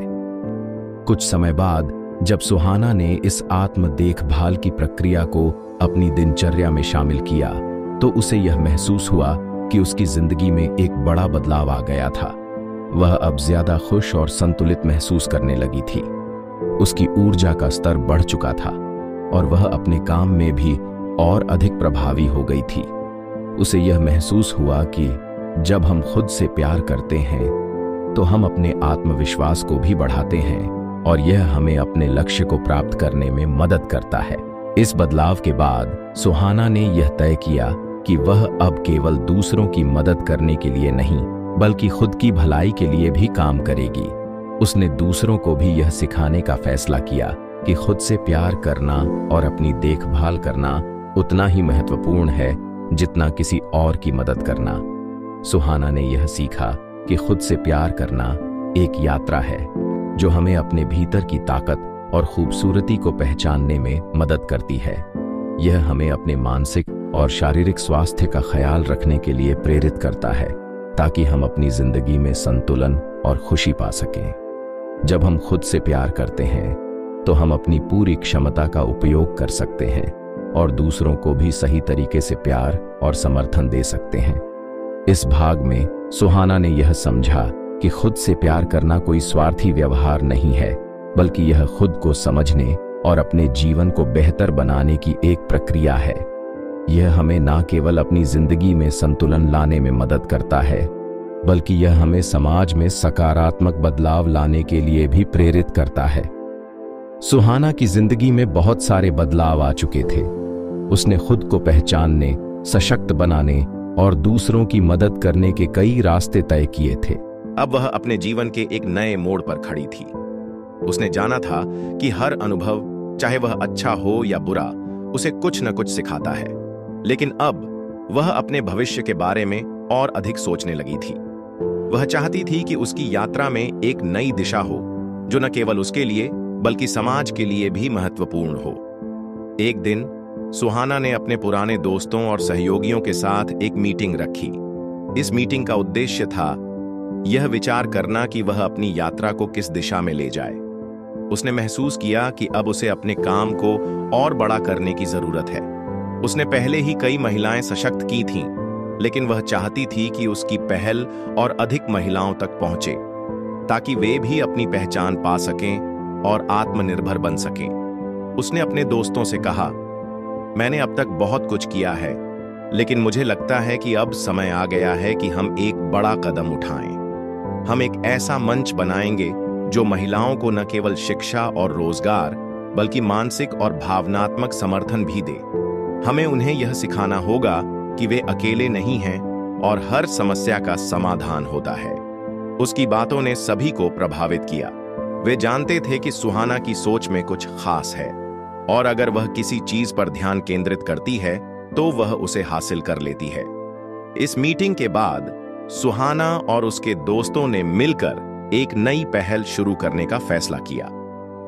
कुछ समय बाद जब सुहाना ने इस आत्म देखभाल की प्रक्रिया को अपनी दिनचर्या में शामिल किया, तो उसे यह महसूस हुआ कि उसकी जिंदगी में एक बड़ा बदलाव आ गया था। वह अब ज्यादा खुश और संतुलित महसूस करने लगी थी। उसकी ऊर्जा का स्तर बढ़ चुका था और वह अपने काम में भी और अधिक प्रभावी हो गई थी। उसे यह महसूस हुआ कि जब हम खुद से प्यार करते हैं तो हम अपने आत्मविश्वास को भी बढ़ाते हैं और यह हमें अपने लक्ष्य को प्राप्त करने में मदद करता है। इस बदलाव के बाद सुहाना ने यह तय किया कि वह अब केवल दूसरों की मदद करने के लिए नहीं, बल्कि खुद की भलाई के लिए भी काम करेगी। उसने दूसरों को भी यह सिखाने का फैसला किया कि खुद से प्यार करना और अपनी देखभाल करना उतना ही महत्वपूर्ण है जितना किसी और की मदद करना। सुहाना ने यह सीखा कि खुद से प्यार करना एक यात्रा है जो हमें अपने भीतर की ताकत और खूबसूरती को पहचानने में मदद करती है। यह हमें अपने मानसिक और शारीरिक स्वास्थ्य का ख्याल रखने के लिए प्रेरित करता है ताकि हम अपनी जिंदगी में संतुलन और खुशी पा सकें। जब हम खुद से प्यार करते हैं तो हम अपनी पूरी क्षमता का उपयोग कर सकते हैं और दूसरों को भी सही तरीके से प्यार और समर्थन दे सकते हैं। इस भाग में सुहाना ने यह समझा कि खुद से प्यार करना कोई स्वार्थी व्यवहार नहीं है, बल्कि यह खुद को समझने और अपने जीवन को बेहतर बनाने की एक प्रक्रिया है। यह हमें न केवल अपनी जिंदगी में संतुलन लाने में मदद करता है, बल्कि यह हमें समाज में सकारात्मक बदलाव लाने के लिए भी प्रेरित करता है। सुहाना की जिंदगी में बहुत सारे बदलाव आ चुके थे। उसने खुद को पहचानने, सशक्त बनाने और दूसरों की मदद करने के कई रास्ते तय किए थे। अब वह अपने जीवन के एक नए मोड़ पर खड़ी थी। उसने जाना था कि हर अनुभव, चाहे वह अच्छा हो या बुरा, उसे कुछ न कुछ सिखाता है। लेकिन अब वह अपने भविष्य के बारे में और अधिक सोचने लगी थी। वह चाहती थी कि उसकी यात्रा में एक नई दिशा हो, जो न केवल उसके लिए बल्कि समाज के लिए भी महत्वपूर्ण हो। एक दिन सुहाना ने अपने पुराने दोस्तों और सहयोगियों के साथ एक मीटिंग रखी। इस मीटिंग का उद्देश्य था यह विचार करना कि वह अपनी यात्रा को किस दिशा में ले जाए। उसने महसूस किया कि अब उसे अपने काम को और बड़ा करने की जरूरत है। उसने पहले ही कई महिलाएं सशक्त की थीं, लेकिन वह चाहती थी कि उसकी पहल और अधिक महिलाओं तक पहुंचे, ताकि वे भी अपनी पहचान पा सकें और आत्मनिर्भर बन सकें। उसने अपने दोस्तों से कहा, मैंने अब तक बहुत कुछ किया है, लेकिन मुझे लगता है कि अब समय आ गया है कि हम एक बड़ा कदम उठाएं। हम एक ऐसा मंच बनाएंगे जो महिलाओं को न केवल शिक्षा और रोजगार, बल्कि मानसिक और भावनात्मक समर्थन भी दे। हमें उन्हें यह सिखाना होगा कि वे अकेले नहीं हैं और हर समस्या का समाधान होता है। उसकी बातों ने सभी को प्रभावित किया। वे जानते थे कि सुहाना की सोच में कुछ खास है, और अगर वह किसी चीज पर ध्यान केंद्रित करती है तो वह उसे हासिल कर लेती है। इस मीटिंग के बाद सुहाना और उसके दोस्तों ने मिलकर एक नई पहल शुरू करने का फैसला किया।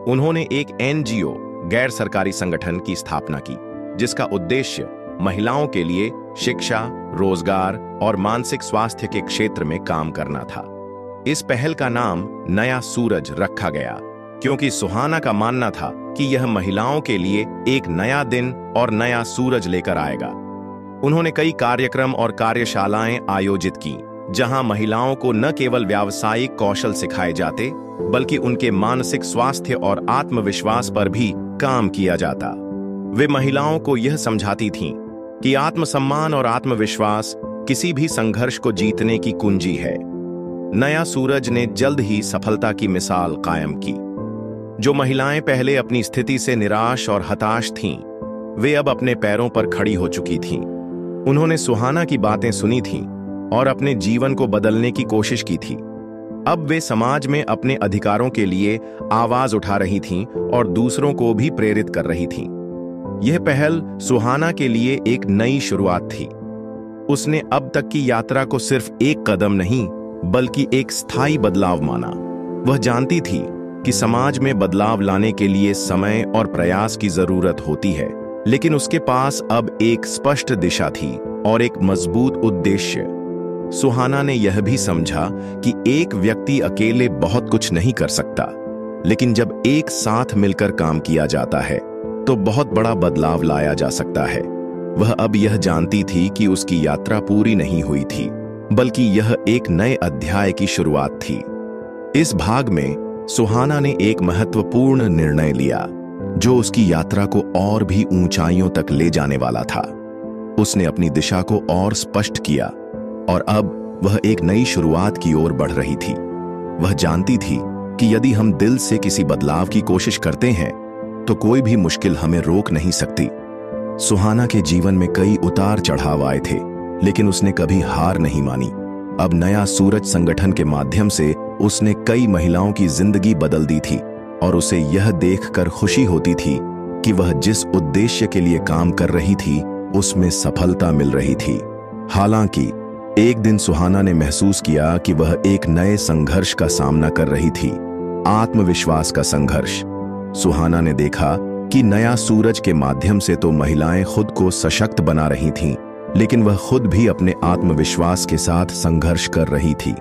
उन्होंने एक एनजीओ, गैर सरकारी संगठन की स्थापना की, जिसका उद्देश्य महिलाओं के लिए शिक्षा, रोजगार और मानसिक स्वास्थ्य के क्षेत्र में काम करना था। इस पहल का नाम नया सूरज रखा गया, क्योंकि सुहाना का मानना था कि यह महिलाओं के लिए एक नया दिन और नया सूरज लेकर आएगा। उन्होंने कई कार्यक्रम और कार्यशालाएं आयोजित की, जहां महिलाओं को न केवल व्यावसायिक कौशल सिखाए जाते, बल्कि उनके मानसिक स्वास्थ्य और आत्मविश्वास पर भी काम किया जाता। वे महिलाओं को यह समझाती थीं कि आत्मसम्मान और आत्मविश्वास किसी भी संघर्ष को जीतने की कुंजी है। नया सूरज ने जल्द ही सफलता की मिसाल कायम की। जो महिलाएं पहले अपनी स्थिति से निराश और हताश थीं, वे अब अपने पैरों पर खड़ी हो चुकी थीं। उन्होंने सुहाना की बातें सुनी थीं और अपने जीवन को बदलने की कोशिश की थी। अब वे समाज में अपने अधिकारों के लिए आवाज उठा रही थीं और दूसरों को भी प्रेरित कर रही थीं। यह पहल सुहाना के लिए एक नई शुरुआत थी। उसने अब तक की यात्रा को सिर्फ एक कदम नहीं, बल्कि एक स्थायी बदलाव माना। वह जानती थी कि समाज में बदलाव लाने के लिए समय और प्रयास की जरूरत होती है, लेकिन उसके पास अब एक स्पष्ट दिशा थी और एक मजबूत उद्देश्य। सुहाना ने यह भी समझा कि एक व्यक्ति अकेले बहुत कुछ नहीं कर सकता, लेकिन जब एक साथ मिलकर काम किया जाता है तो बहुत बड़ा बदलाव लाया जा सकता है। वह अब यह जानती थी कि उसकी यात्रा पूरी नहीं हुई थी, बल्कि यह एक नए अध्याय की शुरुआत थी। इस भाग में सुहाना ने एक महत्वपूर्ण निर्णय लिया, जो उसकी यात्रा को और भी ऊंचाइयों तक ले जाने वाला था। उसने अपनी दिशा को और स्पष्ट किया और अब वह एक नई शुरुआत की ओर बढ़ रही थी। वह जानती थी कि यदि हम दिल से किसी बदलाव की कोशिश करते हैं तो कोई भी मुश्किल हमें रोक नहीं सकती। सुहाना के जीवन में कई उतार चढ़ाव आए थे, लेकिन उसने कभी हार नहीं मानी। अब नया सूरज संगठन के माध्यम से उसने कई महिलाओं की जिंदगी बदल दी थी और उसे यह देखकर खुशी होती थी कि वह जिस उद्देश्य के लिए काम कर रही थी उसमें सफलता मिल रही थी। हालांकि एक दिन सुहाना ने महसूस किया कि वह एक नए संघर्ष का सामना कर रही थी, आत्मविश्वास का संघर्ष। सुहाना ने देखा कि नया सूरज के माध्यम से तो महिलाएं खुद को सशक्त बना रही थीं, लेकिन वह खुद भी अपने आत्मविश्वास के साथ संघर्ष कर रही थी।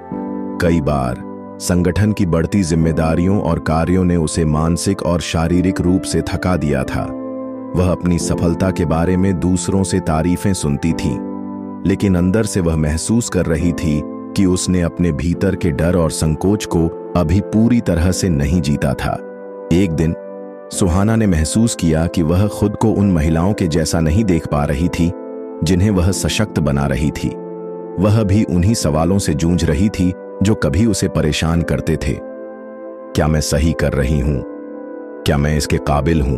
कई बार संगठन की बढ़ती जिम्मेदारियों और कार्यों ने उसे मानसिक और शारीरिक रूप से थका दिया था। वह अपनी सफलता के बारे में दूसरों से तारीफें सुनती थी, लेकिन अंदर से वह महसूस कर रही थी कि उसने अपने भीतर के डर और संकोच को अभी पूरी तरह से नहीं जीता था। एक दिन सुहाना ने महसूस किया कि वह खुद को उन महिलाओं के जैसा नहीं देख पा रही थी जिन्हें वह सशक्त बना रही थी। वह भी उन्हीं सवालों से जूझ रही थी जो कभी उसे परेशान करते थे। क्या मैं सही कर रही हूं? क्या मैं इसके काबिल हूं?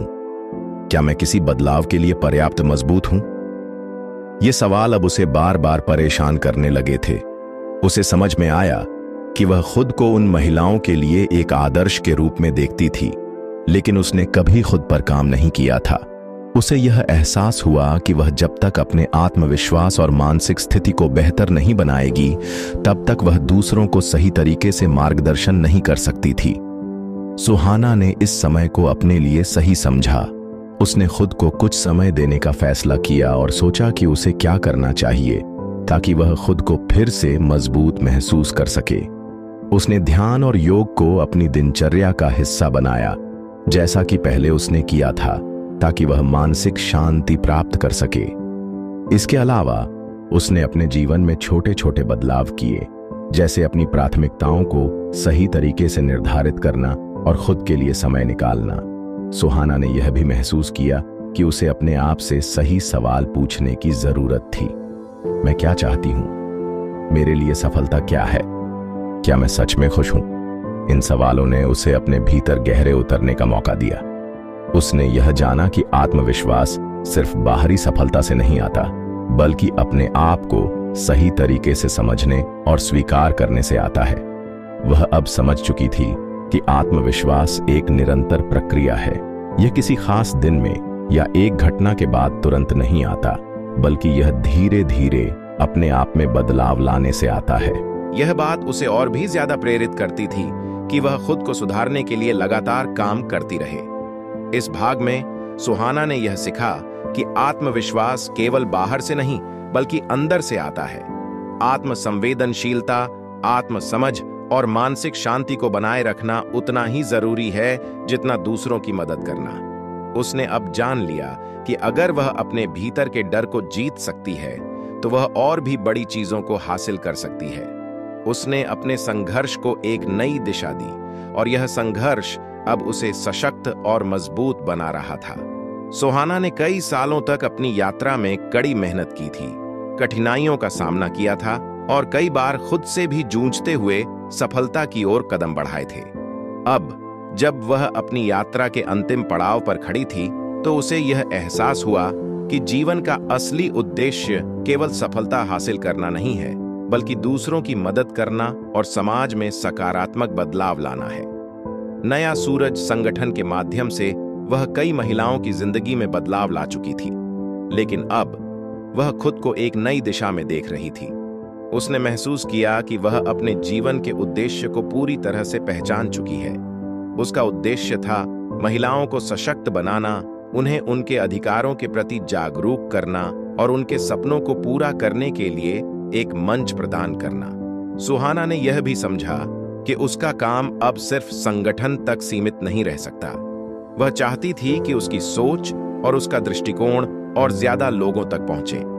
क्या मैं किसी बदलाव के लिए पर्याप्त मजबूत हूं? ये सवाल अब उसे बार बार परेशान करने लगे थे। उसे समझ में आया कि वह खुद को उन महिलाओं के लिए एक आदर्श के रूप में देखती थी, लेकिन उसने कभी खुद पर काम नहीं किया था। उसे यह एहसास हुआ कि वह जब तक अपने आत्मविश्वास और मानसिक स्थिति को बेहतर नहीं बनाएगी, तब तक वह दूसरों को सही तरीके से मार्गदर्शन नहीं कर सकती थी। सुहाना ने इस समय को अपने लिए सही समझा। उसने खुद को कुछ समय देने का फैसला किया और सोचा कि उसे क्या करना चाहिए ताकि वह खुद को फिर से मजबूत महसूस कर सके। उसने ध्यान और योग को अपनी दिनचर्या का हिस्सा बनाया, जैसा कि पहले उसने किया था, ताकि वह मानसिक शांति प्राप्त कर सके। इसके अलावा उसने अपने जीवन में छोटे छोटे बदलाव किए, जैसे अपनी प्राथमिकताओं को सही तरीके से निर्धारित करना और खुद के लिए समय निकालना। सुहाना ने यह भी महसूस किया कि उसे अपने आप से सही सवाल पूछने की जरूरत थी। मैं क्या चाहती हूं? मेरे लिए सफलता क्या है? क्या मैं सच में खुश हूं? इन सवालों ने उसे अपने भीतर गहरे उतरने का मौका दिया। उसने यह जाना कि आत्मविश्वास सिर्फ बाहरी सफलता से नहीं आता, बल्कि अपने आप को सही तरीके से समझने और स्वीकार करने से आता है। वह अब समझ चुकी थी कि आत्मविश्वास एक निरंतर प्रक्रिया है। यह किसी खास दिन में या एक घटना के बाद तुरंत नहीं आता, बल्कि यह धीरे धीरे अपने आप में बदलाव लाने से आता है। यह बात उसे और भी ज्यादा प्रेरित करती थी कि वह खुद को सुधारने के लिए लगातार काम करती रहे। इस भाग में सुहाना ने यह सीखा कि आत्मविश्वास केवल बाहर से नहीं, बल्कि अंदर से आता है। आत्मसंवेदनशीलता, आत्मसमझ और मानसिक शांति को बनाए रखना उतना ही जरूरी है जितना दूसरों की मदद करना। उसने अब जान लिया कि अगर वह अपने भीतर के डर को जीत सकती है, तो वह और भी बड़ी चीजों को हासिल कर सकती है। उसने अपने संघर्ष को एक नई दिशा दी और यह संघर्ष अब उसे सशक्त और मजबूत बना रहा था। सुहाना ने कई सालों तक अपनी यात्रा में कड़ी मेहनत की थी, कठिनाइयों का सामना किया था और कई बार खुद से भी जूझते हुए सफलता की ओर कदम बढ़ाए थे। अब जब वह अपनी यात्रा के अंतिम पड़ाव पर खड़ी थी, तो उसे यह एहसास हुआ कि जीवन का असली उद्देश्य केवल सफलता हासिल करना नहीं है, बल्कि दूसरों की मदद करना और समाज में सकारात्मक बदलाव लाना है। नया सूरज संगठन के माध्यम से वह कई महिलाओं की जिंदगी में बदलाव ला चुकी थी, लेकिन अब वह खुद को एक नई दिशा में देख रही थी। उसने महसूस किया कि वह अपने जीवन के उद्देश्य को पूरी तरह से पहचान चुकी है। उसका उद्देश्य था महिलाओं को सशक्त बनाना, उन्हें उनके अधिकारों के प्रति जागरूक करना और उनके सपनों को पूरा करने के लिए एक मंच प्रदान करना। सुहाना ने यह भी समझा कि उसका काम अब सिर्फ संगठन तक सीमित नहीं रह सकता। वह चाहती थी कि उसकी सोच और उसका दृष्टिकोण और ज्यादा लोगों तक पहुंचे।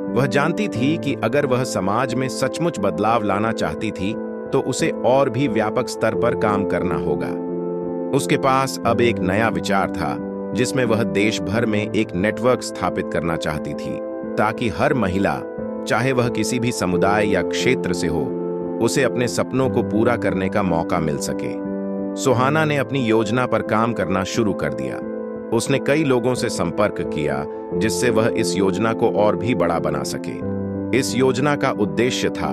वह जानती थी कि अगर वह समाज में सचमुच बदलाव लाना चाहती थी, तो उसे और भी व्यापक स्तर पर काम करना होगा। उसके पास अब एक नया विचार था, जिसमें वह देश भर में एक नेटवर्क स्थापित करना चाहती थी, ताकि हर महिला, चाहे वह किसी भी समुदाय या क्षेत्र से हो, उसे अपने सपनों को पूरा करने का मौका मिल सके। सुहाना ने अपनी योजना पर काम करना शुरू कर दिया। उसने कई लोगों से संपर्क किया, जिससे वह इस योजना को और भी बड़ा बना सके। इस योजना का उद्देश्य था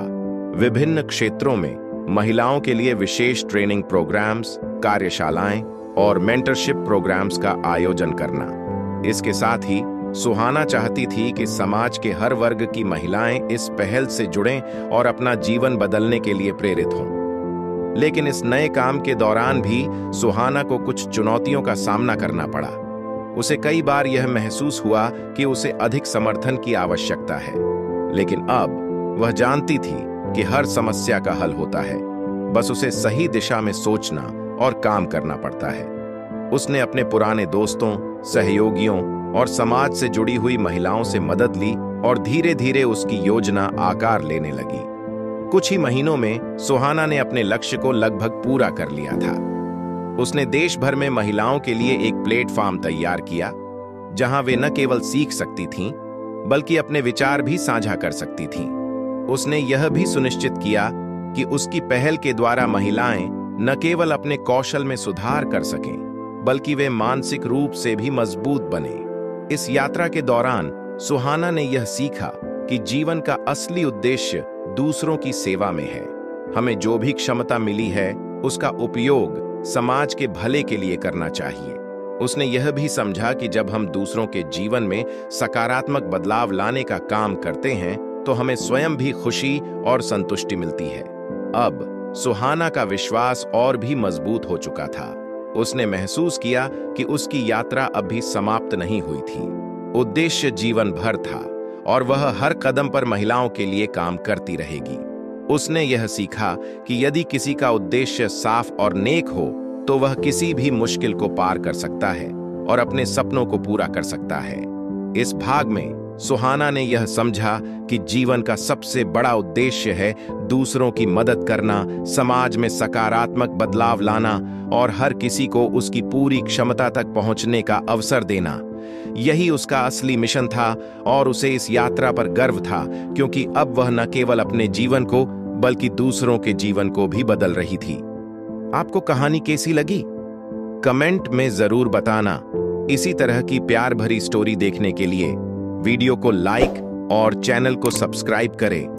विभिन्न क्षेत्रों में महिलाओं के लिए विशेष ट्रेनिंग प्रोग्राम्स, कार्यशालाएं और मेंटरशिप प्रोग्राम्स का आयोजन करना। इसके साथ ही सुहाना चाहती थी कि समाज के हर वर्ग की महिलाएं इस पहल से जुड़ें और अपना जीवन बदलने के लिए प्रेरित हों। लेकिन इस नए काम के दौरान भी सुहाना को कुछ चुनौतियों का सामना करना पड़ा। उसे कई बार यह महसूस हुआ कि उसे अधिक समर्थन की आवश्यकता है, लेकिन अब वह जानती थी कि हर समस्या का हल होता है, बस उसे सही दिशा में सोचना और काम करना पड़ता है। उसने अपने पुराने दोस्तों, सहयोगियों और समाज से जुड़ी हुई महिलाओं से मदद ली और धीरे धीरे उसकी योजना आकार लेने लगी। कुछ ही महीनों में सुहाना ने अपने लक्ष्य को लगभग पूरा कर लिया था। उसने देश भर में महिलाओं के लिए एक प्लेटफॉर्म तैयार किया, जहां वे न केवल सीख सकती थीं, बल्कि अपने विचार भी साझा कर सकती थीं। उसने यह भी सुनिश्चित किया कि उसकी पहल के द्वारा महिलाएं न केवल अपने कौशल में सुधार कर सकें, बल्कि वे मानसिक रूप से भी मजबूत बने। इस यात्रा के दौरान सुहाना ने यह सीखा कि जीवन का असली उद्देश्य दूसरों की सेवा में है। हमें जो भी क्षमता मिली है उसका उपयोग समाज के भले के लिए करना चाहिए। उसने यह भी समझा कि जब हम दूसरों के जीवन में सकारात्मक बदलाव लाने का काम करते हैं तो हमें स्वयं भी खुशी और संतुष्टि मिलती है। अब सुहाना का विश्वास और भी मजबूत हो चुका था। उसने महसूस किया कि उसकी यात्रा अभी समाप्त नहीं हुई थी। उद्देश्य जीवन भर था और वह हर कदम पर महिलाओं के लिए काम करती रहेगी। उसने यह सीखा कि यदि किसी का उद्देश्य साफ और नेक हो तो वह किसी भी मुश्किल को पार कर सकता है और अपने सपनों को पूरा कर सकता है। इस भाग में सुहाना ने यह समझा कि जीवन का सबसे बड़ा उद्देश्य है दूसरों की मदद करना, समाज में सकारात्मक बदलाव लाना और हर किसी को उसकी पूरी क्षमता तक पहुंचने का अवसर देना। यही उसका असली मिशन था और उसे इस यात्रा पर गर्व था, क्योंकि अब वह न केवल अपने जीवन को बल्कि दूसरों के जीवन को भी बदल रही थी। आपको कहानी कैसी लगी? कमेंट में जरूर बताना। इसी तरह की प्यार भरी स्टोरी देखने के लिए वीडियो को लाइक और चैनल को सब्सक्राइब करें।